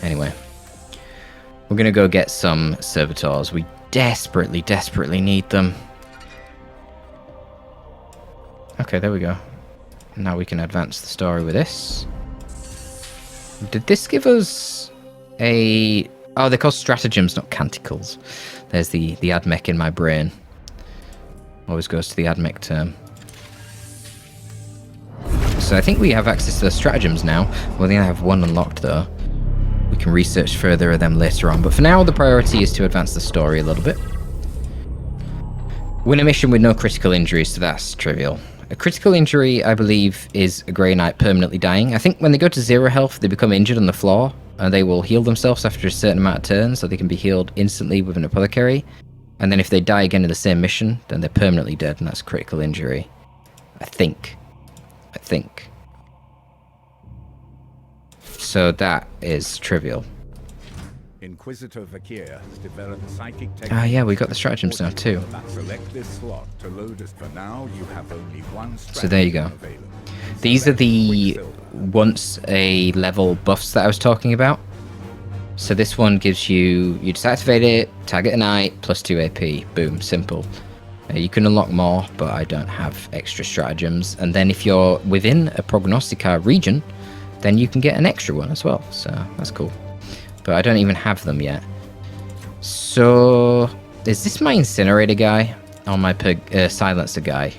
Anyway, we're going to go get some servitors. We desperately, desperately need them. Okay, there we go. Now we can advance the story with this. Did this give us a... Oh, they're called stratagems, not canticles. There's the admech in my brain. Always goes to the admech term. So I think we have access to the stratagems now. We only have 1 unlocked, though. We can research further of them later on. But for now, the priority is to advance the story a little bit. Win a mission with no critical injuries, so that's trivial. A critical injury, I believe, is a Grey Knight permanently dying. I think when they go to 0 health, they become injured on the floor, and they will heal themselves after a certain amount of turns, so they can be healed instantly with an apothecary. And then if they die again in the same mission, then they're permanently dead, and that's a critical injury. I think. So that is trivial. Inquisitor Vakir has developed psychic techniques. Ah, yeah, we got the stratagems now too. Select this slot to load as for now you have only 1 So there you go. available. These are the once a level buffs that I was talking about. So this one gives you just activate it, target a knight, plus 2 AP. Boom, simple. You can unlock more, but I don't have extra stratagems. And then if you're within a Prognostica region, then you can get an extra one as well. So that's cool. But I don't even have them yet. So is this my incinerator guy? Or my silencer guy?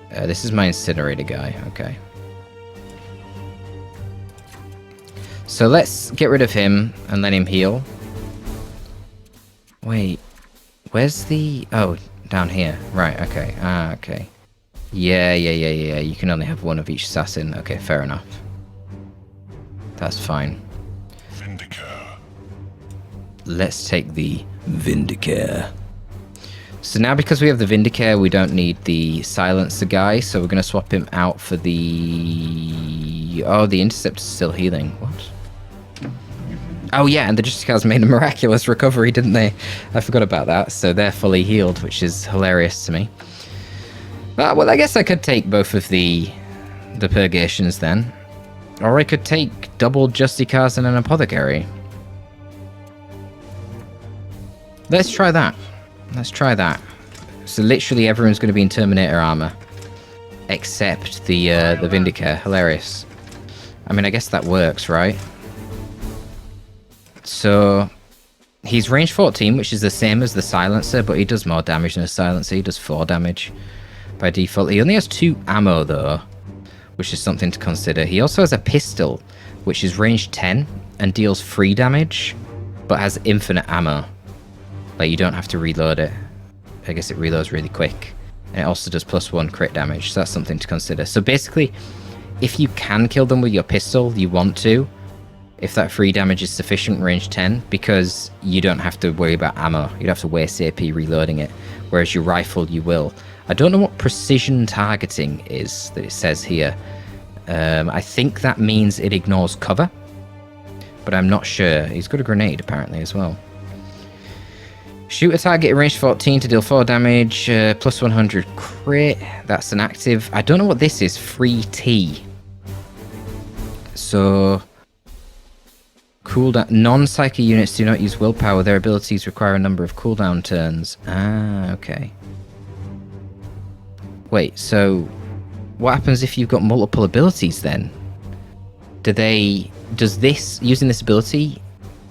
This is my incinerator guy. Okay. So let's get rid of him and let him heal. Wait. Where's the... Oh, down here. Right, okay. Ah, okay. Yeah. You can only have 1 of each assassin. Okay, fair enough. That's fine. Vindicare. Let's take the Vindicare. So now because we have the Vindicare, we don't need the silencer guy, so we're going to swap him out for the... Oh, the Interceptor's still healing. What? Oh yeah, and the Justicars made a miraculous recovery, didn't they? I forgot about that. So they're fully healed, which is hilarious to me. Well, I guess I could take both of the purgations then. Or I could take double Justicars and an apothecary. Let's try that. So literally everyone's going to be in Terminator armor. Except the Vindicare. Hilarious. I mean, I guess that works, right? So he's range 14, which is the same as the silencer, but he does more damage than a silencer. He does 4 damage by default. He only has 2 ammo though, which is something to consider. He also has a pistol, which is range 10 and deals 3 damage, but has infinite ammo. Like, you don't have to reload it. I guess it reloads really quick. And it also does +1 crit damage, so that's something to consider. So basically, if you can kill them with your pistol, you want to. If that 3 damage is sufficient, range 10, because you don't have to worry about ammo. You don't have to waste AP reloading it, whereas your rifle, you will. I don't know what precision targeting is that it says here. I think that means it ignores cover, but I'm not sure. He's got a grenade, apparently, as well. Shoot a target at range 14 to deal 4 damage, +100 crit. That's an active. I don't know what this is. Free T. So... Cooldown. Non-psyche units do not use willpower. Their abilities require a number of cooldown turns. Ah, okay. Wait, so... What happens if you've got multiple abilities, then? Does this, using this ability,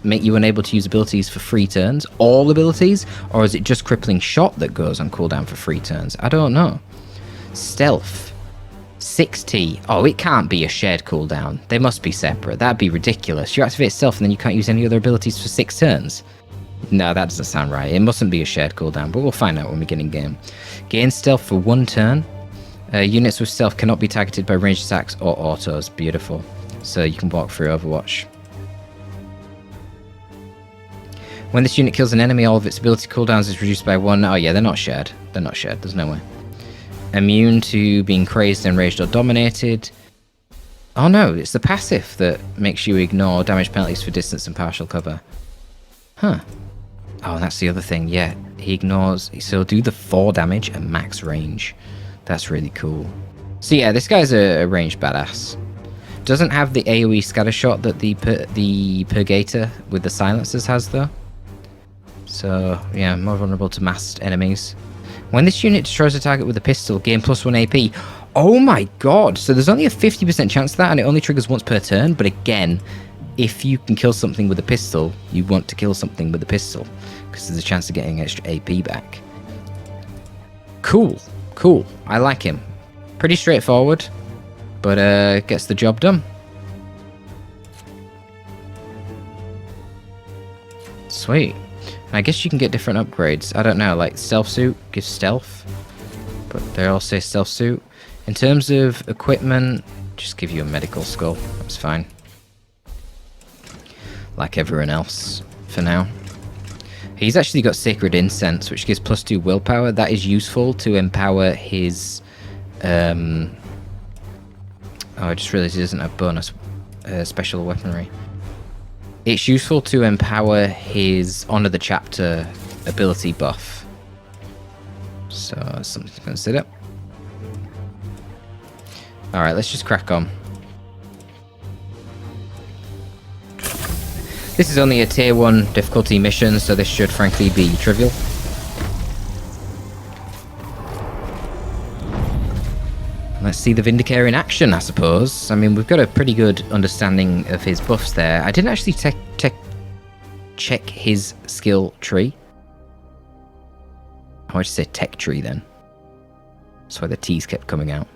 make you unable to use abilities for 3 turns? All abilities? Or is it just crippling shot that goes on cooldown for 3 turns? I don't know. Stealth. 6T. Oh, it can't be a shared cooldown. They must be separate. That'd be ridiculous. You activate stealth and then you can't use any other abilities for 6 turns. No, that doesn't sound right. It mustn't be a shared cooldown, but we'll find out when we get in game. Gain stealth for 1 turn. Units with stealth cannot be targeted by ranged attacks or autos. Beautiful. So you can walk through Overwatch. When this unit kills an enemy, all of its ability cooldowns is reduced by 1. Oh yeah, they're not shared. They're not shared. There's no way. Immune to being crazed, enraged, or dominated. Oh no, it's the passive that makes you ignore damage penalties for distance and partial cover. Huh. Oh, that's the other thing. Yeah, he ignores. So he'll do the 4 damage at max range. That's really cool. So yeah, this guy's a ranged badass. Doesn't have the AoE scatter shot that the Purgator with the silencers has though. So yeah, more vulnerable to massed enemies. When this unit destroys a target with a pistol, gain +1 AP. Oh my god! So there's only a 50% chance of that, and it only triggers once per turn. But again, if you can kill something with a pistol, you want to kill something with a pistol, because there's a chance of getting extra AP back. Cool. Cool. I like him. Pretty straightforward, but gets the job done. Sweet. I guess you can get different upgrades. I don't know, like stealth suit gives stealth, but they all say stealth suit. In terms of equipment, just give you a medical skull. That's fine. Like everyone else for now. He's actually got Sacred Incense, which gives +2 willpower. That is useful to empower his... Oh, I just realized he doesn't have bonus special weaponry. It's useful to empower his Honor the Chapter ability buff. So, that's something to consider. Alright, let's just crack on. This is only a tier 1 difficulty mission, so this should frankly be trivial. Let's see the Vindicare in action, I suppose. I mean, we've got a pretty good understanding of his buffs there. I didn't actually check his skill tree. I wanted to say tech tree then. That's why the T's kept coming out.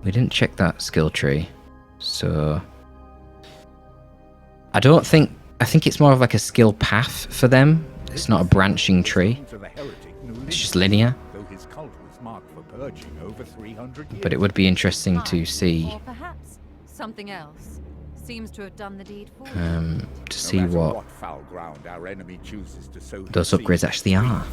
We didn't check that skill tree, so... I think it's more of like a skill path for them. It's not a branching tree. It's just linear. But it would be interesting to see. Or perhaps something else seems to have done the deed for to see what those upgrades actually are.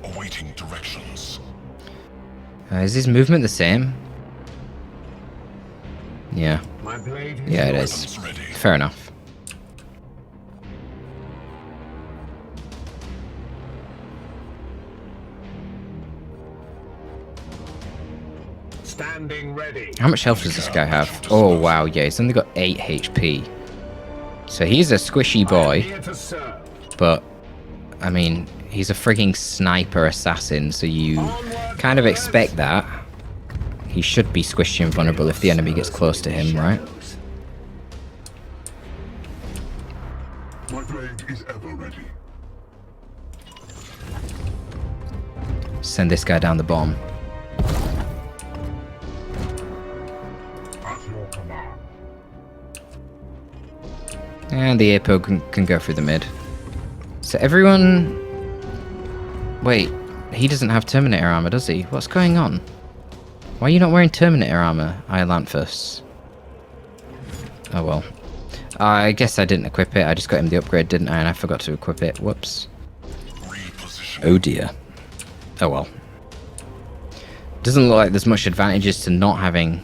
Awaiting directions. Is his movement the same? Yeah. Yeah, it is. Fair enough. Standing ready. How much health does this guy have? Oh wow, yeah, he's only got 8 HP. So he's a squishy boy. But, I mean, he's a frigging sniper assassin, so you kind of expect that. He should be squishy and vulnerable if the enemy gets close to him, right? My blade is ever ready. Send this guy down the bomb. At your command. And the Ep2 can go through the mid. So everyone... Wait, he doesn't have Terminator armor, does he? What's going on? Why are you not wearing Terminator armor, Iolanthus? Oh well. I guess I didn't equip it. I just got him the upgrade, didn't I? And I forgot to equip it. Whoops. Oh dear. Oh well. Doesn't look like there's much advantages to not having...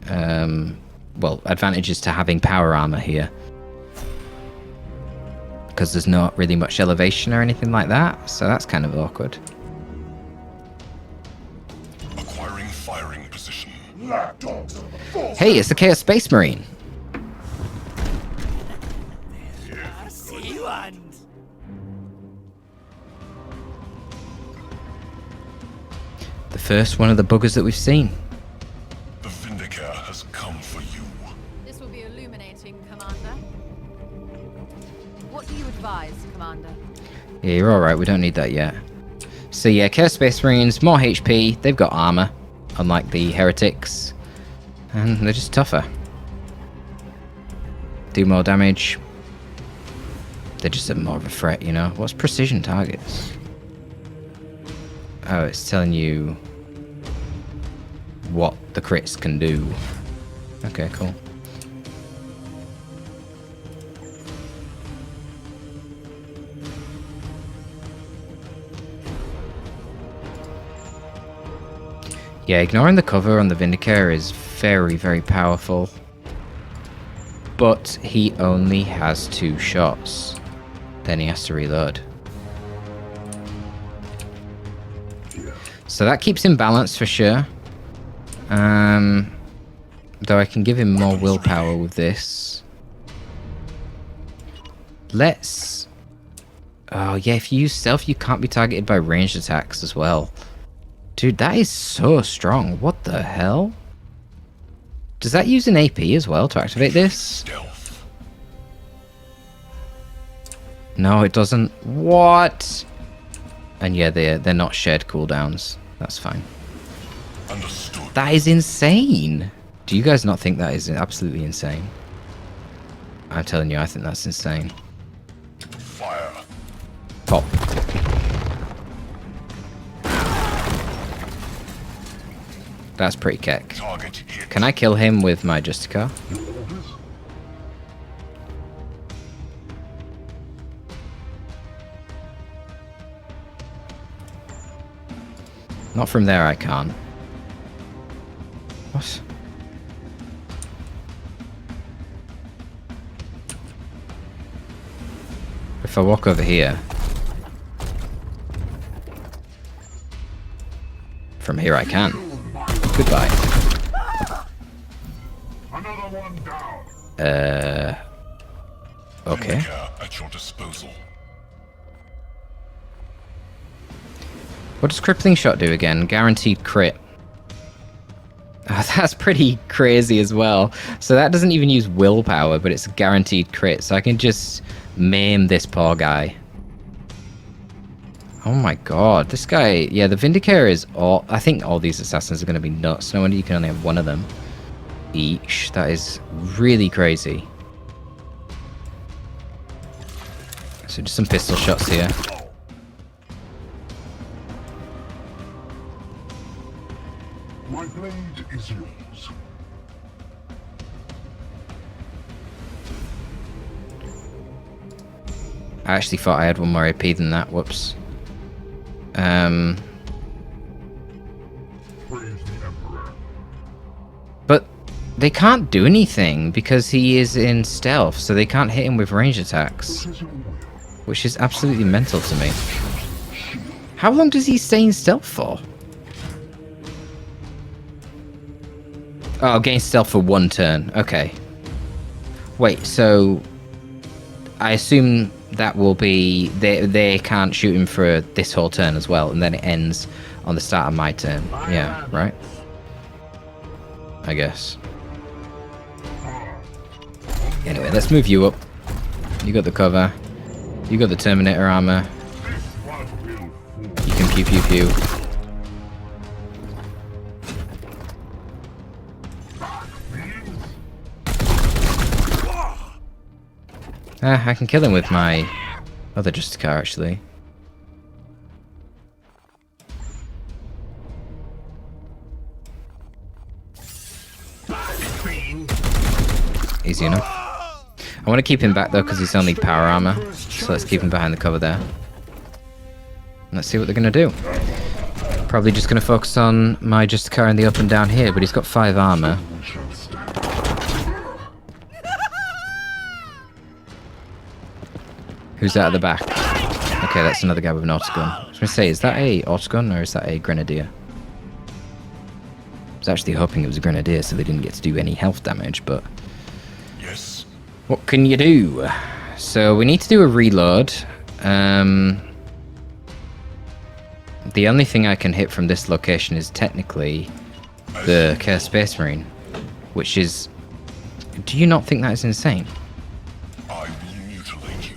well, advantages to having power armor here. Because there's not really much elevation or anything like that. So that's kind of awkward. Acquiring firing position. Hey, it's the Chaos Space Marine. See one. The first one of the buggers that we've seen. The Vindicare has come for you. This will be illuminating, Commander. What do you advise, Commander? Yeah, you're alright, we don't need that yet. So yeah, Chaos Space Marines, more HP, they've got armor, unlike the heretics. And they're just tougher. Do more damage. They're just more of a threat, you know? What's precision targets? Oh, it's telling you what the crits can do. Okay, cool. Yeah, ignoring the cover on the Vindicare is very, very powerful. But he only has 2 shots. Then he has to reload. So that keeps him balanced for sure. Though I can give him more willpower with this. Let's... Oh yeah, if you use stealth, you can't be targeted by ranged attacks as well. Dude, that is so strong. What the hell? Does that use an AP as well to activate this? No, it doesn't. What? And yeah, they're not shared cooldowns. That's fine. Understood. That is insane. Do you guys not think that is absolutely insane? I'm telling you, I think that's insane. Fire. Pop. That's pretty keck. Target hit. Can I kill him with my Justicar? Not from there, I can't. What? If I walk over here... From here I can. Goodbye. Another one down. Okay. Vindicare at your disposal. What does Crippling Shot do again? Guaranteed crit. Oh, that's pretty crazy as well. So that doesn't even use willpower, but it's a guaranteed crit. So I can just maim this poor guy. Oh my god, this guy... Yeah, the Vindicare is all... I think all these assassins are going to be nuts. No wonder you can only have one of them each. That is really crazy. So just some pistol shots here. My blade is yours. I actually thought I had one more AP than that. Whoops. But they can't do anything because he is in stealth, so they can't hit him with range attacks. Which is absolutely mental to me. How long does he stay in stealth for? Oh, gain stealth for 1 turn. Okay. Wait, so... I assume that will be... They can't shoot him for this whole turn as well, and then it ends on the start of my turn. Yeah, right? I guess. Anyway, let's move you up. You got the cover. You got the Terminator armor. You can pew pew pew. I can kill him with my other Justicar, actually. Easy enough. I want to keep him back, though, because he's only power armor. So let's keep him behind the cover there. Let's see what they're going to do. Probably just going to focus on my Justicar in the up and down here, but he's got 5 armor. Who's that at the back? Okay, that's another guy with an autogun. I was going to say, is that a autogun or is that a grenadier? I was actually hoping it was a grenadier so they didn't get to do any health damage, but... Yes. What can you do? So we need to do a reload. The only thing I can hit from this location is technically the Chaos Space Marine, which is... Do you not think that is insane? I will mutilate you.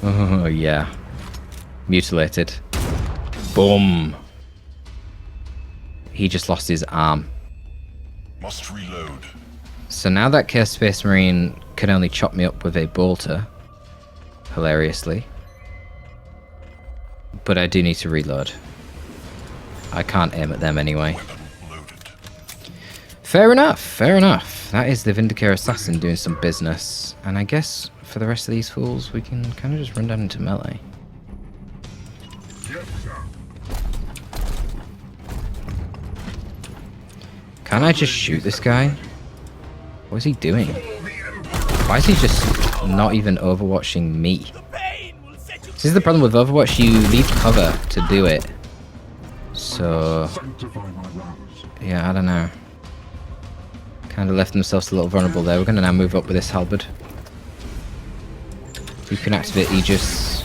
Oh, yeah. Mutilated. Boom. He just lost his arm. Must reload. So now that Chaos Space Marine can only chop me up with a bolter. Hilariously. But I do need to reload. I can't aim at them anyway. Fair enough, fair enough. That is the Vindicare Assassin doing some business. And I guess for the rest of these fools, we can kind of just run down into melee. Can I just shoot this guy? What is he doing? Why is he just not even overwatching me? This is the problem with Overwatch, you need cover to do it. So... yeah, I don't know. Kind of left themselves a little vulnerable there. We're going to now move up with this halberd. You can activate Aegis.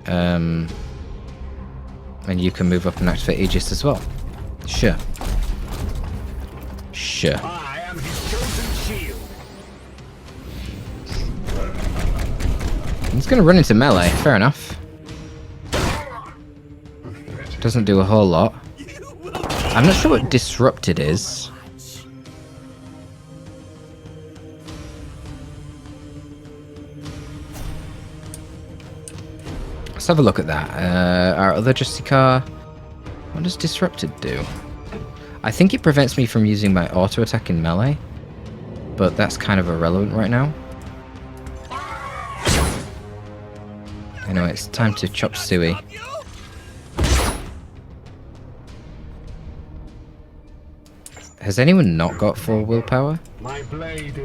And you can move up and activate Aegis as well. Sure. Sure. I am his chosen shield. He's going to run into melee. Fair enough. Doesn't do a whole lot. I'm not sure what disrupted is. Let's have a look at that. Our other Justicar. What does disrupted do? I think it prevents me from using my auto attack in melee, but that's kind of irrelevant right now. Anyway, it's time to chop suey. Has anyone not got full willpower?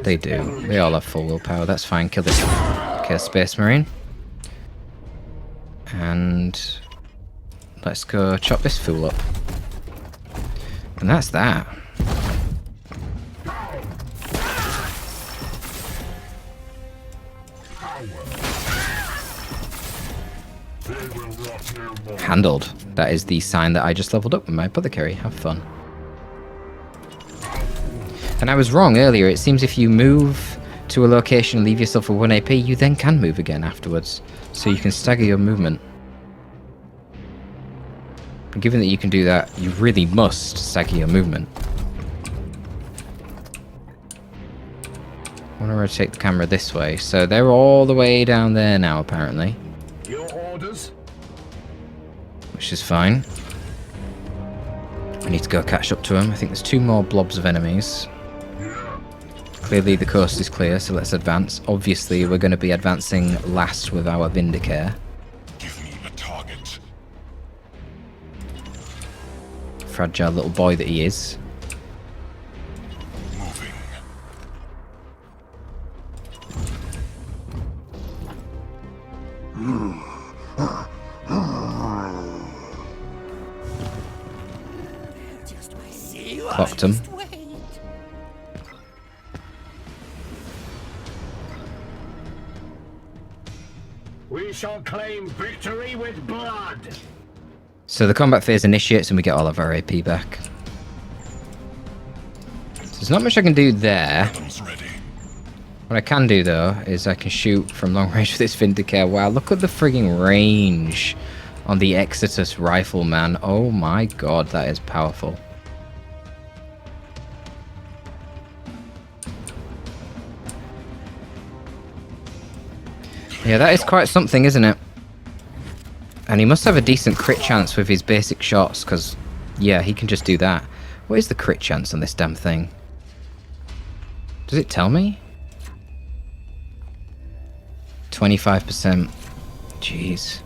They do. They all have full willpower. That's fine. Kill this Space Marine. And let's go chop this fool up. And that's that. Handled. That is the sign that I just leveled up with my apothecary. Have fun. And I was wrong earlier. It seems if you move to a location and leave yourself with 1 AP, you then can move again afterwards. So you can stagger your movement. And given that you can do that, you really must stagger your movement. I want to rotate the camera this way. So they're all the way down there now, apparently. Your orders? Which is fine. I need to go catch up to them. I think there's 2 more blobs of enemies. Clearly the coast is clear, so let's advance. Obviously, we're going to be advancing last with our Vindicare. Give me a target. Fragile little boy that he is. Moving. Clocked him. We shall claim victory with blood. So the combat phase initiates and we get all of our AP back. So there's not much I can do there. Ready. What I can do though is I can shoot from long range with this Vindicare. Wow, look at the frigging range on the Exitus rifle, man. Oh my god, that is powerful. Yeah, that is quite something, isn't it? And he must have a decent crit chance with his basic shots, because, yeah, he can just do that. What is the crit chance on this damn thing? Does it tell me? 25%. Jeez.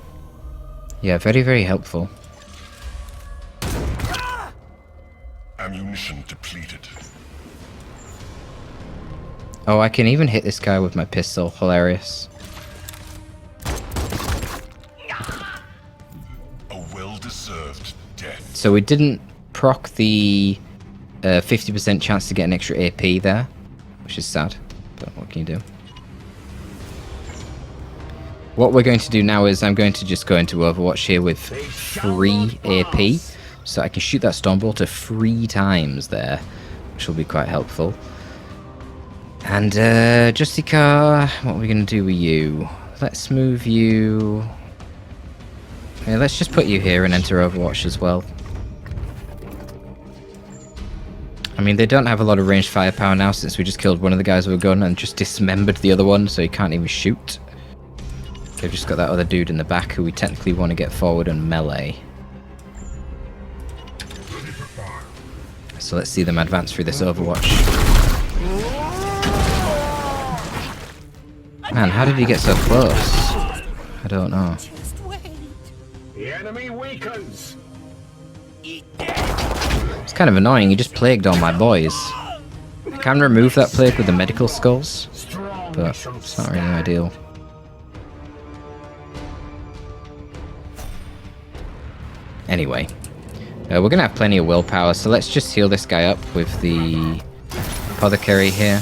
Yeah, very, very helpful. Ammunition depleted. Oh, I can even hit this guy with my pistol. Hilarious. Well-deserved death. So we didn't proc the 50% chance to get an extra AP there, which is sad, but what can you do? What we're going to do now is I'm going to just go into Overwatch here with 3 AP, so I can shoot that Stormbolter 3 times there, which will be quite helpful. And Justica, what are we going to do with you? Let's move you... Yeah, let's just put you here and enter Overwatch as well. I mean, they don't have a lot of ranged firepower now since we just killed one of the guys with a gun and just dismembered the other one, so he can't even shoot. They've just got that other dude in the back who we technically want to get forward and melee. So let's see them advance through this Overwatch. Man, how did he get so close? I don't know. The enemy weakens. It's kind of annoying, he just plagued all my boys. I can remove that plague with the medical skulls, but it's not really ideal. Anyway, we're going to have plenty of willpower, so let's just heal this guy up with the apothecary here.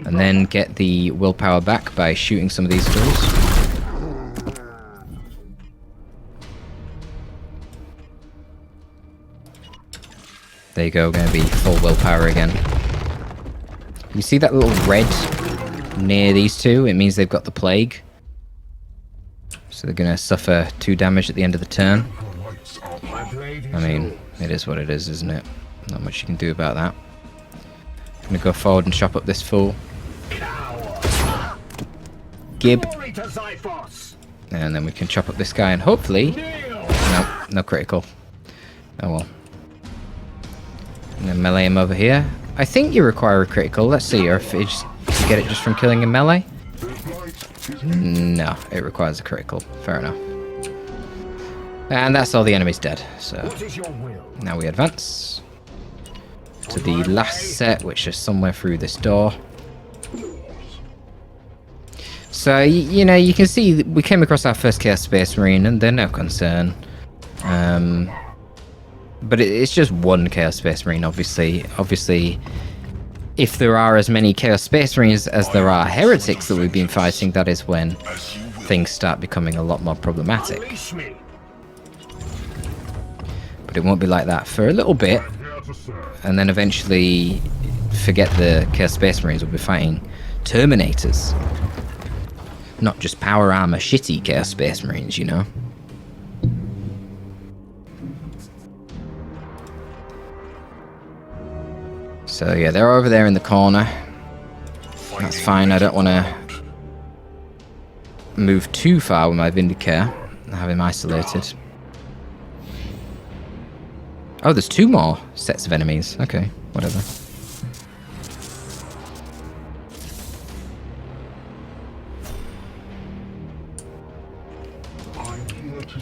And then get the willpower back by shooting some of these fools. There you go, going to be full willpower again. You see that little red near these two? It means they've got the plague. So they're going to suffer 2 damage at the end of the turn. I mean, it is what it is, isn't it? Not much you can do about that. I'm going to go forward and chop up this fool. Gib. And then we can chop up this guy and hopefully... No critical. Oh well. And then melee him over here. I think you require a critical. Let's see, or if you get it just from killing a melee. No, it requires a critical. Fair enough. And that's all the enemies dead. So now we advance to the last set, which is somewhere through this door. So, you know, you can see we came across our first Chaos Space Marine, and they're no concern. But it's just one Chaos Space Marine, obviously. Obviously, if there are as many Chaos Space Marines as there are heretics that we've been fighting, that is when things start becoming a lot more problematic. But it won't be like that for a little bit, and then eventually, forget the Chaos Space Marines, we'll be fighting Terminators. Not just power armor shitty Chaos Space Marines, you know. So yeah, they're over there in the corner. That's fine, I don't want to move too far with my Vindicare. Have him isolated. Oh, there's 2 more sets of enemies. Okay, whatever.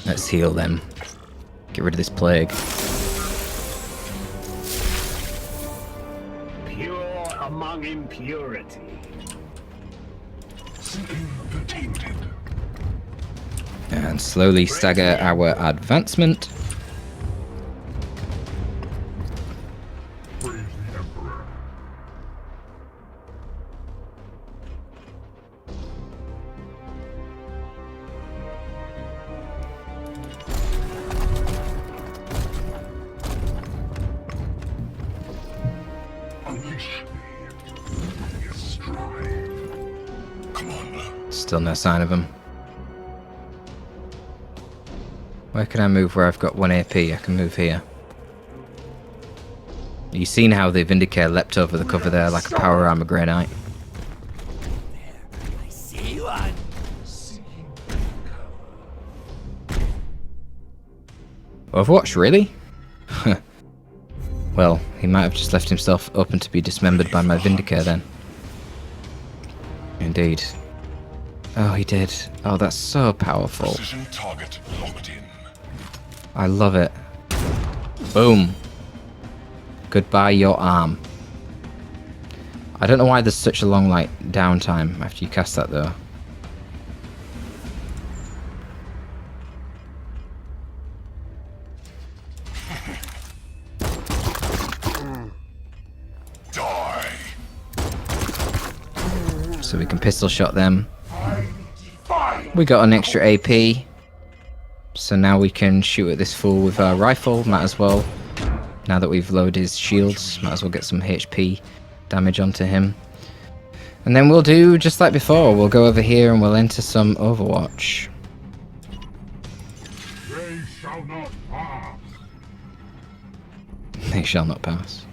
Let's heal them. Get rid of this plague. Pure among impurity. And slowly stagger our advancement. Still no sign of him. Where can I move where I've got 1 AP? I can move here. You've seen how the Vindicare leapt over the cover there like a power armor grenade. I see one. Overwatch, really? Well, he might have just left himself open to be dismembered by my Vindicare then. Indeed. Oh, he did. Oh, that's so powerful. Precision target locked in. I love it. Boom. Goodbye, your arm. I don't know why there's such a long, like, downtime after you cast that, though. Die. So we can pistol shot them. We got an extra AP. So now we can shoot at this fool with our rifle. Might as well. Now that we've lowered his shields, might as well get some HP damage onto him. And then we'll do just like before. We'll go over here and we'll enter some Overwatch. They shall not pass. They shall not pass.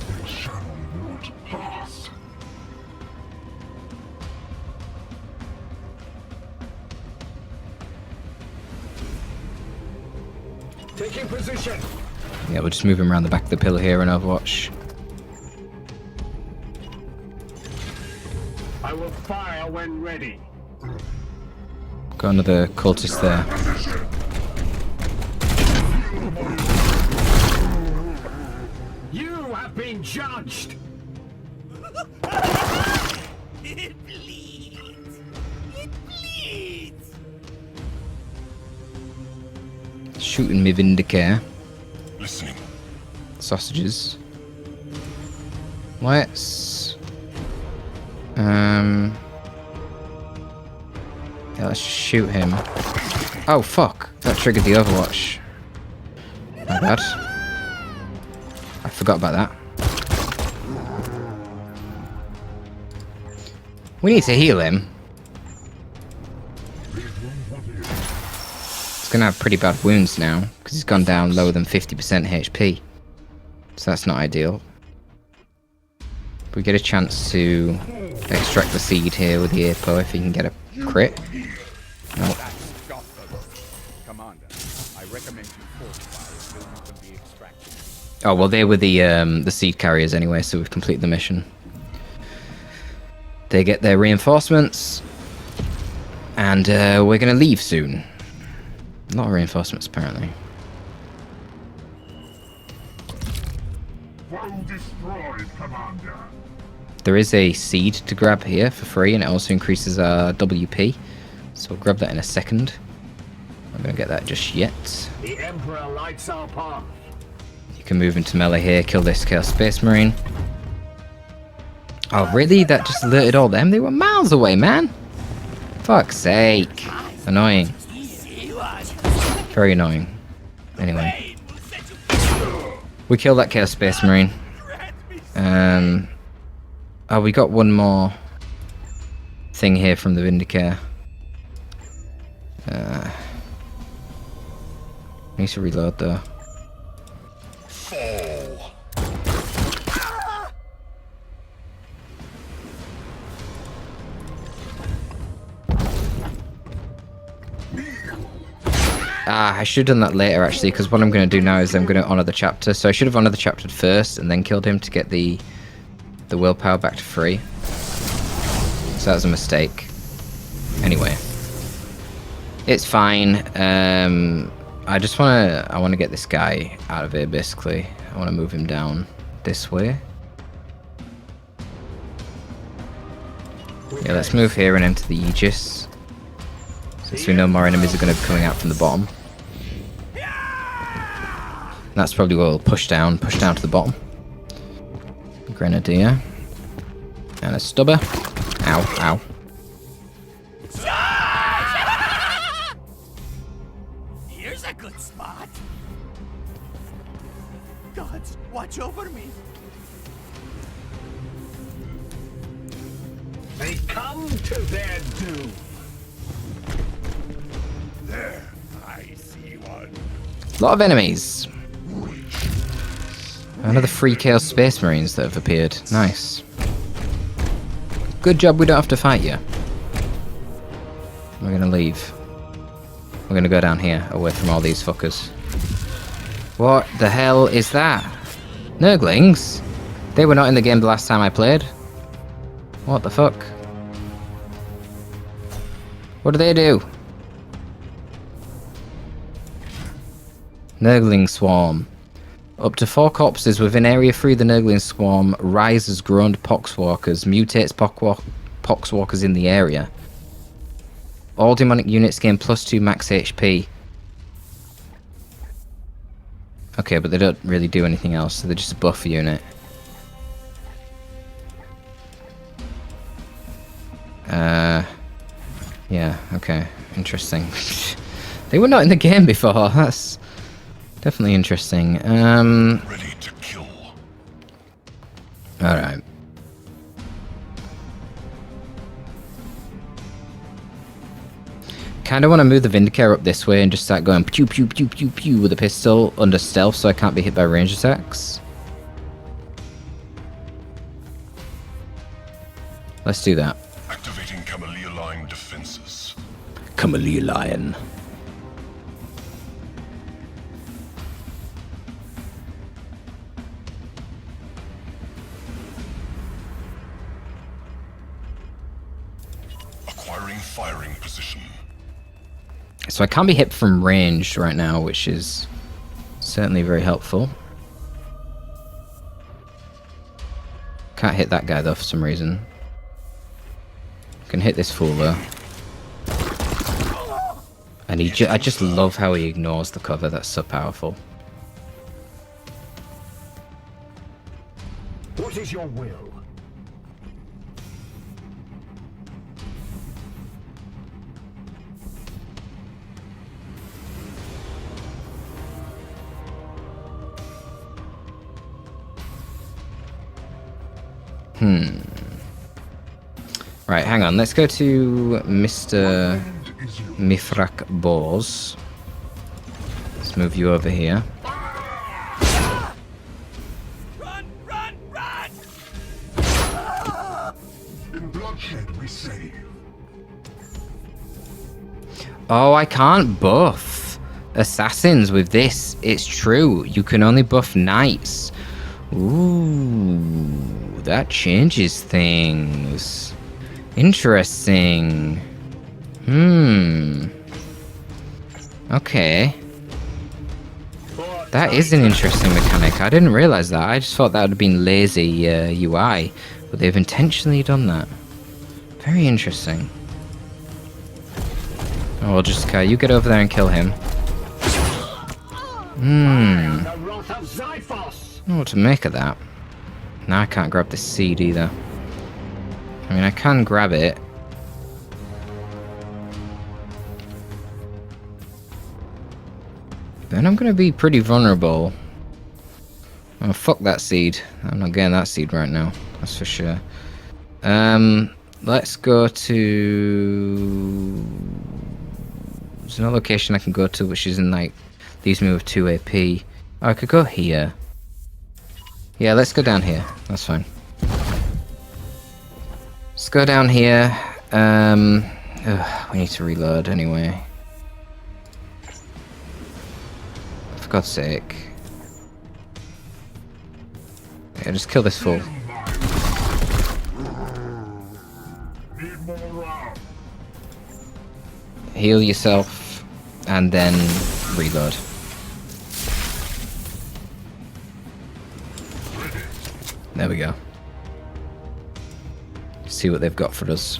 They shall not pass. Taking position. Yeah, we'll just move him around the back of the pillar here in Overwatch. I will fire when ready. Got another cultist there. You have been judged. It bleeds. It bleeds. Shooting me Vindicare. Listening. Sausages. Let's... Yeah, let's shoot him. Oh, fuck. That triggered the Overwatch. My bad. I forgot about that. We need to heal him. He's gonna have pretty bad wounds now, because he's gone down lower than 50% HP. So that's not ideal. We get a chance to extract the seed here with the Ep2 if he can get a crit. Nope. Commander, I recommend you fortify until you can be extracted. Oh well, they were the seed carriers anyway, so we've completed the mission. They get their reinforcements, and we're gonna leave soon. A lot of reinforcements apparently. Well destroyed, Commander. There is a seed to grab here for free, and it also increases our WP. So we'll grab that in a second. I'm gonna get that just yet. The Emperor lights our path. You can move into melee here, kill this Chaos Space Marine. Oh really? That just alerted all them? They were miles away, man! Fuck's sake. Annoying. Very annoying. Anyway. We killed that Chaos Space Marine. Oh, we got one more thing here from the Vindicare. Need to reload though. Fall. I should have done that later actually, because what I'm going to do now is I'm going to honour the chapter. So I should have honoured the chapter first and then killed him to get the willpower back to free. So that was a mistake. Anyway. It's fine. I want to get this guy out of here basically. I want to move him down this way. Yeah, let's move here and enter the Aegis. Since we know more enemies are going to be coming out from the bottom. That's probably what we'll push down to the bottom. Grenadier. And a stubber. Ow, ow. Here's a good spot. Gods, watch over me. They come to their doom. There, I see one. A lot of enemies. Another 3 Chaos Space Marines that have appeared. Nice. Good job we don't have to fight you. We're gonna leave. We're gonna go down here, away from all these fuckers. What the hell is that? Nurglings? They were not in the game the last time I played. What the fuck? What do they do? Nurgling Swarm. Up to 4 corpses within area 3 of the Nurgling Swarm rise as groaned poxwalkers, mutates poxwalkers in the area. All demonic units gain +2 max HP. Okay, but they don't really do anything else, so they're just a buff unit. Yeah, okay. Interesting. They were not in the game before. That's definitely interesting. Ready to kill. Alright. Kind of want to move the Vindicare up this way and just start going pew pew pew pew pew with a pistol under stealth so I can't be hit by range attacks. Let's do that. Activating Camellia Line defenses. Camellia Lion. Acquiring firing position. So I can't be hit from range right now, which is certainly very helpful. Can't hit that guy though for some reason. Can hit this fool though. And I just love how he ignores the cover. That's so powerful. What is your will? Right, hang on. Let's go to Mr. Mithrak Bors. Let's move you over here. Run, run, run! In bloodshed we save. Oh, I can't buff assassins with this. It's true. You can only buff knights. Ooh, that changes things. Interesting. Okay. That is an interesting mechanic. I didn't realize that. I just thought that would have been lazy UI, but they've intentionally done that. Very interesting. Oh, well, just you get over there and kill him. I don't know what to make of that. Now I can't grab this seed either. I mean, I can grab it. Then I'm going to be pretty vulnerable. Oh, fuck that seed. I'm not getting that seed right now. That's for sure. Let's go to... There's another location I can go to which is in, like, leaves me with 2 AP. Oh, I could go here. Yeah, let's go down here. That's fine. Let's go down here. We need to reload anyway. For God's sake. Yeah, just kill this fool. Heal yourself, and then reload. There we go. See what they've got for us.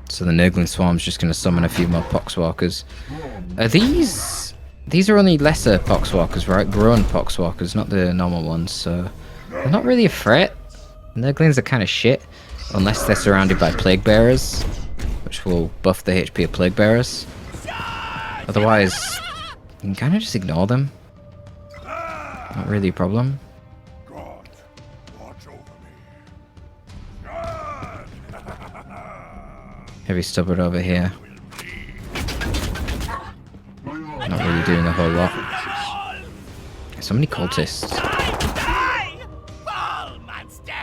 So the Nurgling Swarm's just going to summon a few more Poxwalkers. Are these... These are only lesser Poxwalkers, right? Grown Poxwalkers, not the normal ones, so... They're not really a threat. Nurglings are kind of shit. Unless they're surrounded by Plague Bearers. Which will buff the HP of Plague Bearers. Otherwise, you can kind of just ignore them. Not really a problem. God, watch over me. Heavy Stubborn over here. Not really doing a whole lot. So many cultists. Die! Fall, monster!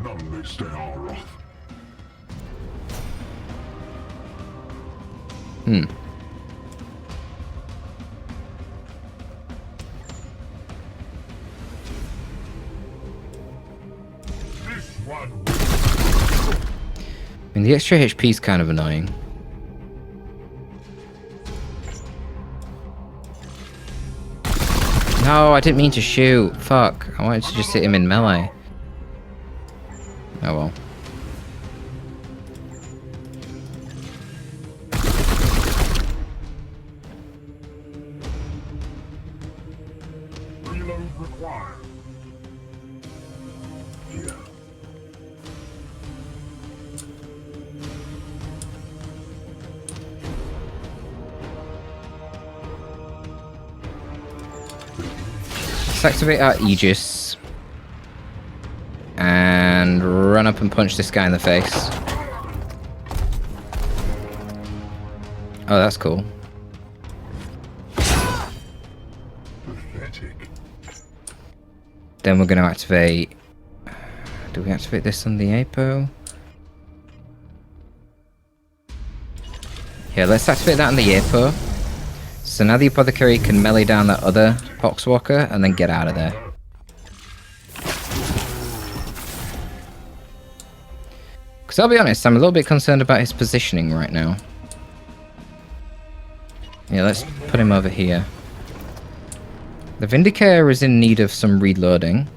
None may stay our wrath. This one will... I mean, the extra HP is kind of annoying. No, I didn't mean to shoot. Fuck. I wanted to just hit him in melee. Oh well. let's activate our Aegis. And run up and punch this guy in the face. Oh, that's cool. Pathetic. Then we're going to activate... Do we activate this on the Apo? Yeah, let's activate that on the Apo. So now the Apothecary can melee down that other Poxwalker and then get out of there. Because I'll be honest, I'm a little bit concerned about his positioning right now. Yeah, let's put him over here. The Vindicare is in need of some reloading.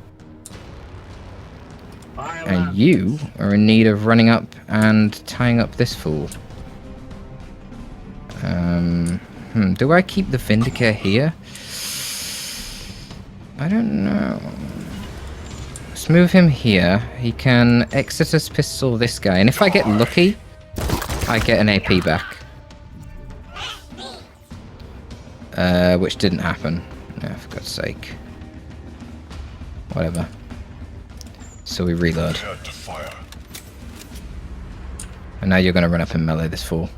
And you are in need of running up and tying up this fool. Do I keep the Vindicare here? I don't know. Let's move him here. He can exitus pistol this guy. And if I get lucky, I get an AP back. Which didn't happen. No, for God's sake. Whatever. So we reload. And now you're going to run up and melee this fool.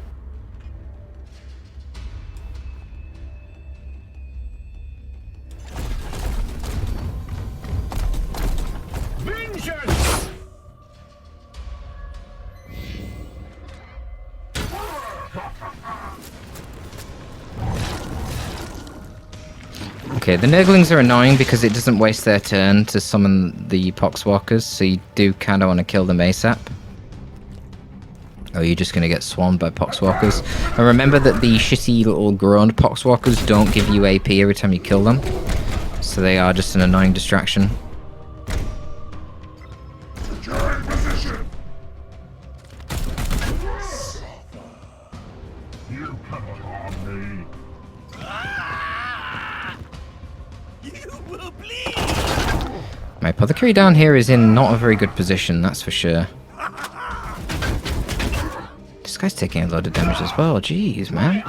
Okay, the Nurglings are annoying because it doesn't waste their turn to summon the Poxwalkers, so you do kind of want to kill them ASAP. Or you're just going to get swarmed by Poxwalkers. And remember that the shitty little groaned Poxwalkers don't give you AP every time you kill them. So they are just an annoying distraction. Securing position. You cannot harm me. My Apothecary down here is in not a very good position, that's for sure. This guy's taking a load of damage as well, jeez, man.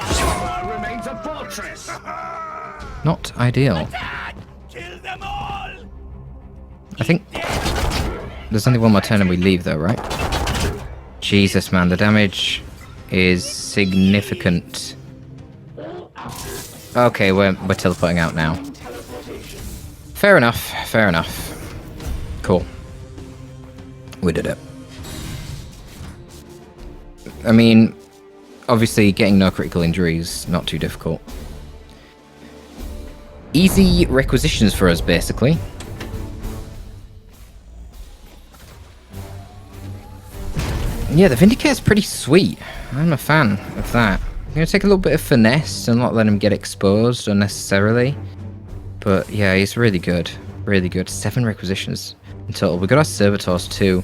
Not ideal. I think there's only one more turn and we leave though, right? Jesus, man, the damage is significant. Okay, we're teleporting out now. Fair enough, fair enough. Cool. We did it. I mean, obviously getting no critical injuries, not too difficult. Easy requisitions for us, basically. Yeah, the Vindicare is pretty sweet. I'm a fan of that. I'm going to take a little bit of finesse and not let him get exposed unnecessarily. But yeah, he's really good. Really good. 7 requisitions in total. We got our servitors too.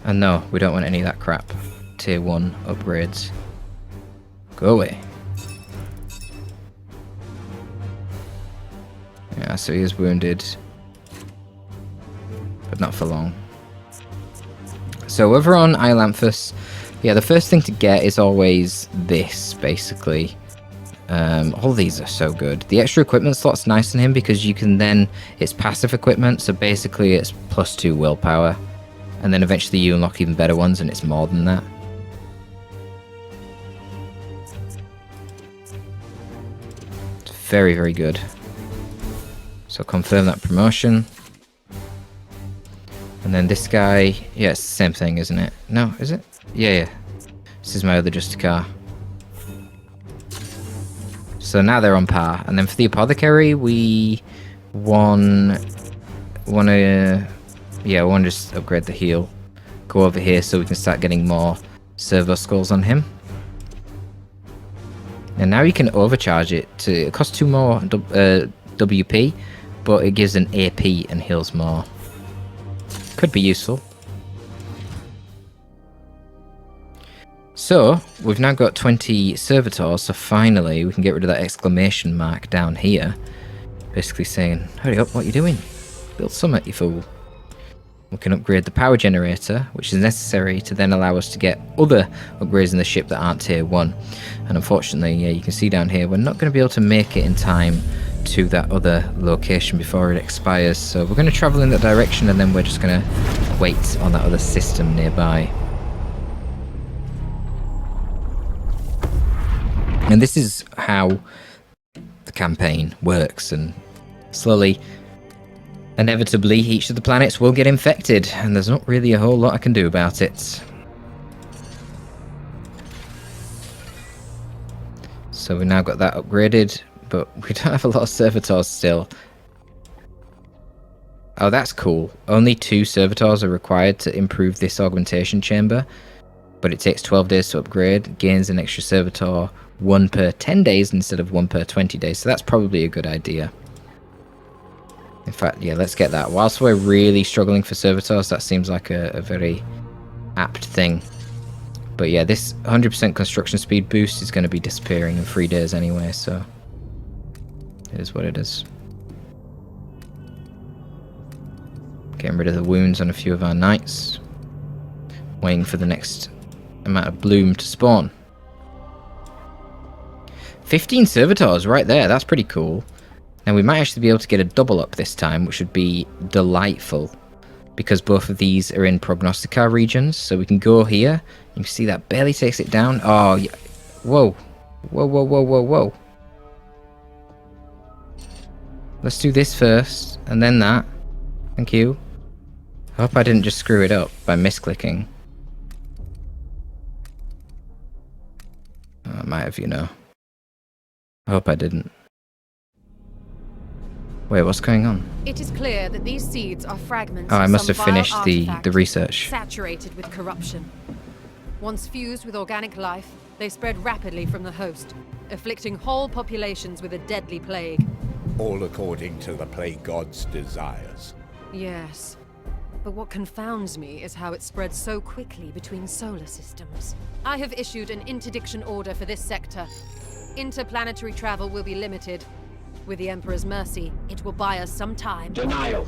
And no, we don't want any of that crap. Tier 1 upgrades. Go away. Yeah, so he is wounded. But not for long. So over on Ilanthus, yeah, the first thing to get is always this, basically. All these are so good. The extra equipment slot's nice on him because you can then... It's passive equipment, so basically it's +2 willpower. And then eventually you unlock even better ones and it's more than that. It's very, very good. So confirm that promotion. And then this guy... Yeah, it's the same thing, isn't it? No, is it? Yeah. This is my other Justicar. So now they're on par. And then for the Apothecary, we want to just upgrade the heal. Go over here so we can start getting more servo skulls on him. And now you can overcharge it to... It costs 2 more WP, but it gives an AP and heals more. Could be useful. So, we've now got 20 servitors, so finally we can get rid of that exclamation mark down here. Basically saying, hurry up, what are you doing? Build summit, you fool. We can upgrade the power generator, which is necessary to then allow us to get other upgrades in the ship that aren't tier 1. And unfortunately, yeah, you can see down here, we're not going to be able to make it in time to that other location before it expires. So we're going to travel in that direction, and then we're just going to wait on that other system nearby. And this is how the campaign works, and slowly, inevitably, each of the planets will get infected, and there's not really a whole lot I can do about it. So we now got that upgraded, but we don't have a lot of servitors still. Oh, that's cool. Only 2 servitors are required to improve this augmentation chamber, but it takes 12 days to upgrade, gains an extra servitor 1 per 10 days instead of 1 per 20 days, so that's probably a good idea. In fact, yeah, let's get that. Whilst we're really struggling for servitors, that seems like a very apt thing. But yeah, this 100% construction speed boost is going to be disappearing in 3 days anyway, so it is what it is. Getting rid of the wounds on a few of our knights. Waiting for the next amount of bloom to spawn. 15 servitors right there, that's pretty cool. Now we might actually be able to get a double up this time, which would be delightful, because both of these are in Prognostica regions, so we can go here. You can see that barely takes it down. Oh, yeah. Whoa. Whoa, whoa, whoa, whoa, whoa. Let's do this first, and then that. Thank you. I hope I didn't just screw it up by misclicking. Oh, I might have, you know. I hope I didn't. Wait, what's going on? It is clear that these seeds are fragments. Oh, I of must some have finished vile the artifact research. Saturated with corruption. Once fused with organic life, they spread rapidly from the host, afflicting whole populations with a deadly plague. All according to the plague god's desires. Yes. But what confounds me is how it spreads so quickly between solar systems. I have issued an interdiction order for this sector. Interplanetary travel will be limited. With the Emperor's mercy, it will buy us some time. Denial.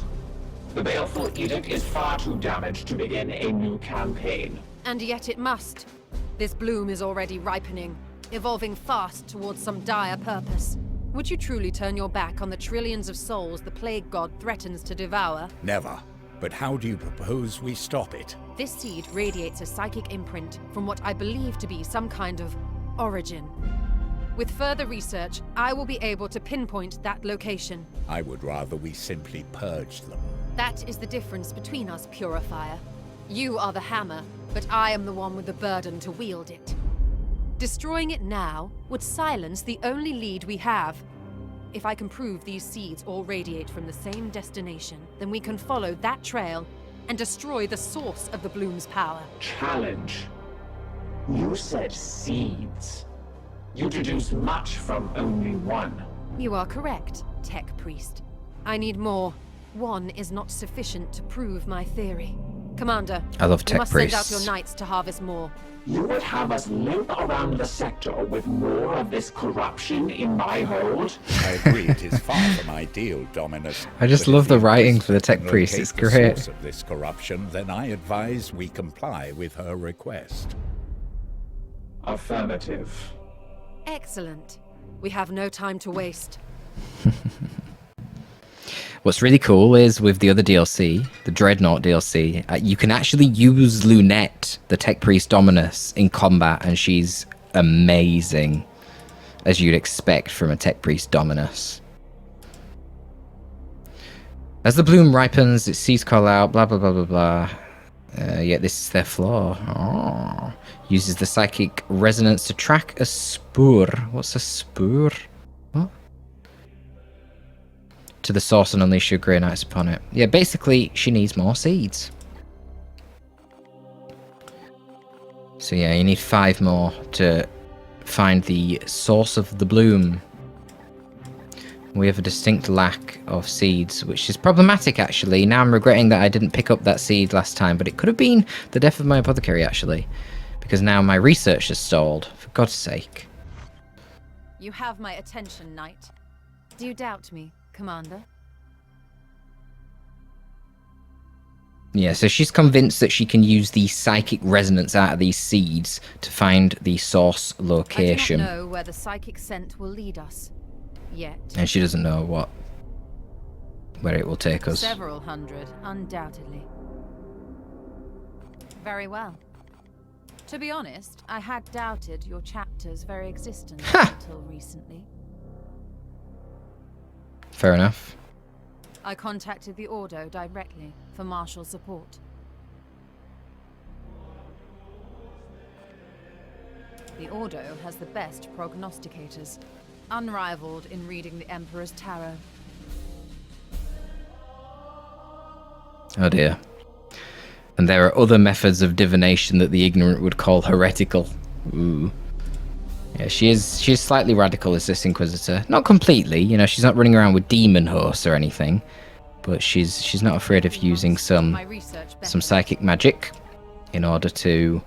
The baleful edict is far too damaged to begin a new campaign. And yet it must. This bloom is already ripening, evolving fast towards some dire purpose. Would you truly turn your back on the trillions of souls the plague god threatens to devour? Never. But how do you propose we stop it? This seed radiates a psychic imprint from what I believe to be some kind of origin. With further research, I will be able to pinpoint that location. I would rather we simply purge them. That is the difference between us, Purifier. You are the hammer, but I am the one with the burden to wield it. Destroying it now would silence the only lead we have. If I can prove these seeds all radiate from the same destination, then we can follow that trail and destroy the source of the bloom's power. Challenge. You said seeds. You deduce much from only one. You are correct, Tech Priest. I need more. One is not sufficient to prove my theory. Commander, I love you Tech must Priests. send out your knights to harvest more. You would have us limp around the sector with more of this corruption in my hold? I agree it is far from ideal, Dominus. I just but love if the you writing must for the Tech locate Priest, it's the great. source of this corruption, then I advise we comply with her request. Affirmative. Excellent. We have no time to waste. What's really cool is with the other DLC, the Dreadnought DLC, you can actually use Lunette, the Tech Priest Dominus, in combat, and she's amazing, as you'd expect from a Tech Priest Dominus. As the bloom ripens, its seeds call out, blah blah blah blah blah. Yet this is their flaw. Oh. Uses the psychic resonance to track a spore. What's a spore? What? To the source and unleash your grey knights upon it. Yeah, basically, she needs more seeds. So yeah, you need 5 more to find the source of the bloom. We have a distinct lack of seeds, which is problematic, actually. Now I'm regretting that I didn't pick up that seed last time, but it could have been the death of my apothecary, actually. Because now my research has stalled, for God's sake. You have my attention, Knight. Do you doubt me, Commander? Yeah, so she's convinced that she can use the psychic resonance out of these seeds to find the source location. I do not know where the psychic scent will lead us. Yet. And she doesn't know where it will take us. Several hundred, undoubtedly. Very well. To be honest, I had doubted your chapter's very existence until recently. Fair enough. I contacted the Ordo directly for martial support. The Ordo has the best prognosticators, unrivaled in reading the Emperor's tarot. Oh dear. And there are other methods of divination that the ignorant would call heretical. Ooh. Yeah, she is slightly radical as this Inquisitor. Not completely, you know, she's not running around with demon horse or anything. But she's not afraid of using some psychic magic in order to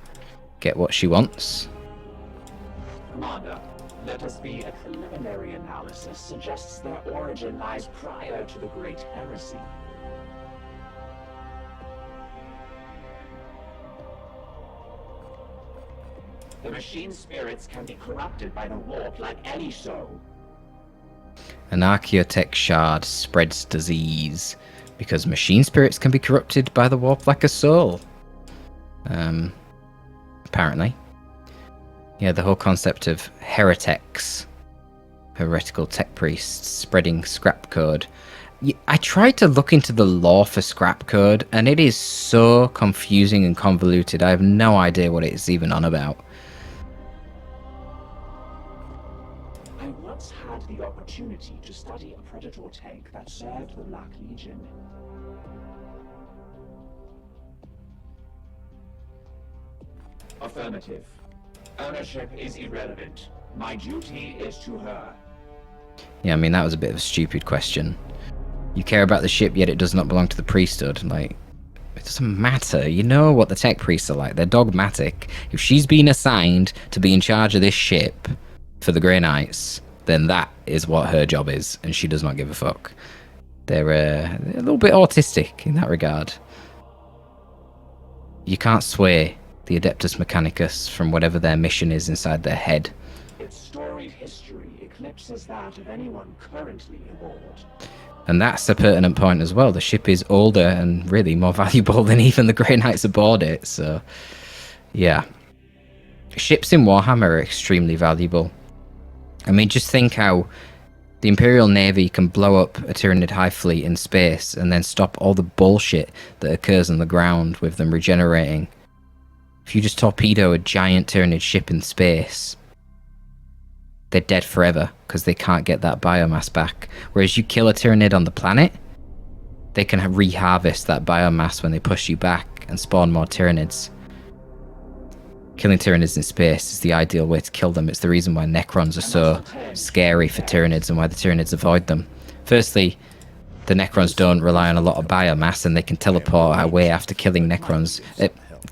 get what she wants. Commander, let us be a preliminary analysis suggests their origin lies prior to the Great Heresy. The machine spirits can be corrupted by the warp like any soul. An archaeotech shard spreads disease because machine spirits can be corrupted by the warp like a soul. Apparently. Yeah, the whole concept of heretics, heretical tech priests, spreading scrap code. I tried to look into the lore for scrap code, and it is so confusing and convoluted. I have no idea what it's even on about. I once had the opportunity to study a Predator tank that served the Black Legion. Affirmative. Ownership is irrelevant. My duty is to her. Yeah, I mean, that was a bit of a stupid question. You care about the ship, yet it does not belong to the priesthood. Like, it doesn't matter. You know what the tech priests are like. They're dogmatic. If she's been assigned to be in charge of this ship for the Grey Knights, then that is what her job is, and she does not give a fuck. They're a little bit autistic in that regard. You can't sway the Adeptus Mechanicus from whatever their mission is inside their head. Its storied history eclipses that of anyone currently aboard. And that's a pertinent point as well. The ship is older and really more valuable than even the Grey Knights aboard it, so yeah. Ships in Warhammer are extremely valuable. I mean, just think how the Imperial Navy can blow up a Tyranid Hive fleet in space and then stop all the bullshit that occurs on the ground with them regenerating. If you just torpedo a giant Tyranid ship in space, they're dead forever because they can't get that biomass back. Whereas you kill a Tyranid on the planet, they can reharvest that biomass when they push you back and spawn more Tyranids. Killing Tyranids in space is the ideal way to kill them. It's the reason why Necrons are so scary for Tyranids and why the Tyranids avoid them. Firstly, the Necrons don't rely on a lot of biomass and they can teleport away after killing Necrons.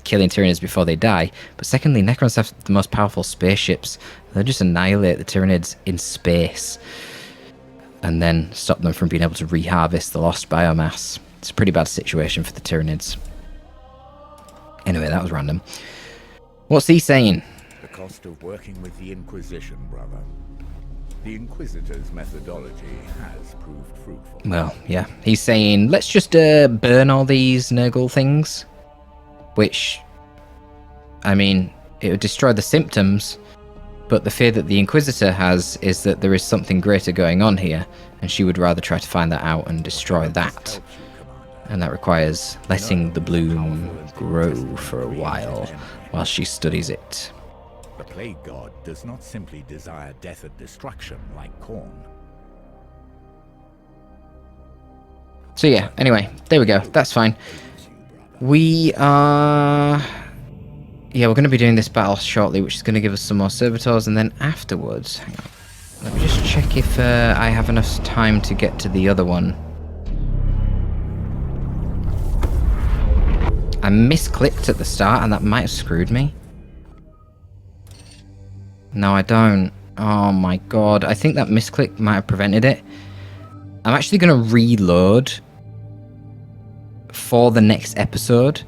Killing Tyranids before they die. But secondly, Necrons have the most powerful spaceships. They'll just annihilate the Tyranids in space and then stop them from being able to reharvest the lost biomass. It's a pretty bad situation for the Tyranids. Anyway, that was random. What's he saying? The cost of working with the Inquisition, brother. The Inquisitor's methodology has proved fruitful. Well, yeah. He's saying, let's just burn all these Nurgle things. Which, I mean, it would destroy the symptoms, but the fear that the Inquisitor has is that there is something greater going on here, and she would rather try to find that out and destroy that. And that requires letting the bloom grow for a while she studies it. The Plague God does not simply desire death and destruction like corn. So yeah, anyway, there we go. That's fine. We are... Yeah, we're going to be doing this battle shortly, which is going to give us some more servitors, and then afterwards... Hang on. Let me just check if I have enough time to get to the other one. I misclicked at the start, and that might have screwed me. No, I don't. Oh my god. I think that misclick might have prevented it. I'm actually going to reload for the next episode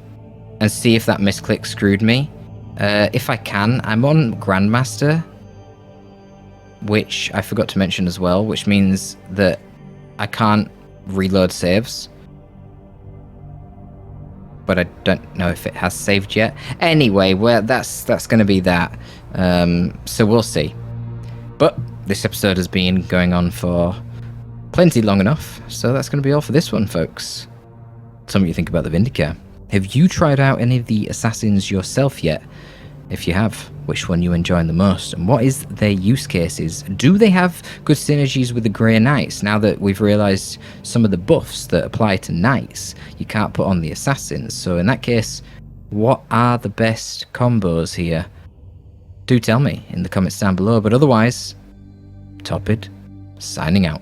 and see if that misclick screwed me. If I can, I'm on Grandmaster. which I forgot to mention as well, which means that I can't reload saves. But I don't know if it has saved yet. Anyway, well, that's going to be that. So we'll see. But this episode has been going on for plenty long enough, so that's going to be all for this one, folks. Tell me what you think about the Vindicare. Have you tried out any of the assassins yourself yet? If you have, which one you enjoying the most, and what is their use cases? Do they have good synergies with the Grey Knights? Now that we've realised some of the buffs that apply to Knights, you can't put on the assassins. So in that case, what are the best combos here? Do tell me in the comments down below, but otherwise, Torpid, signing out.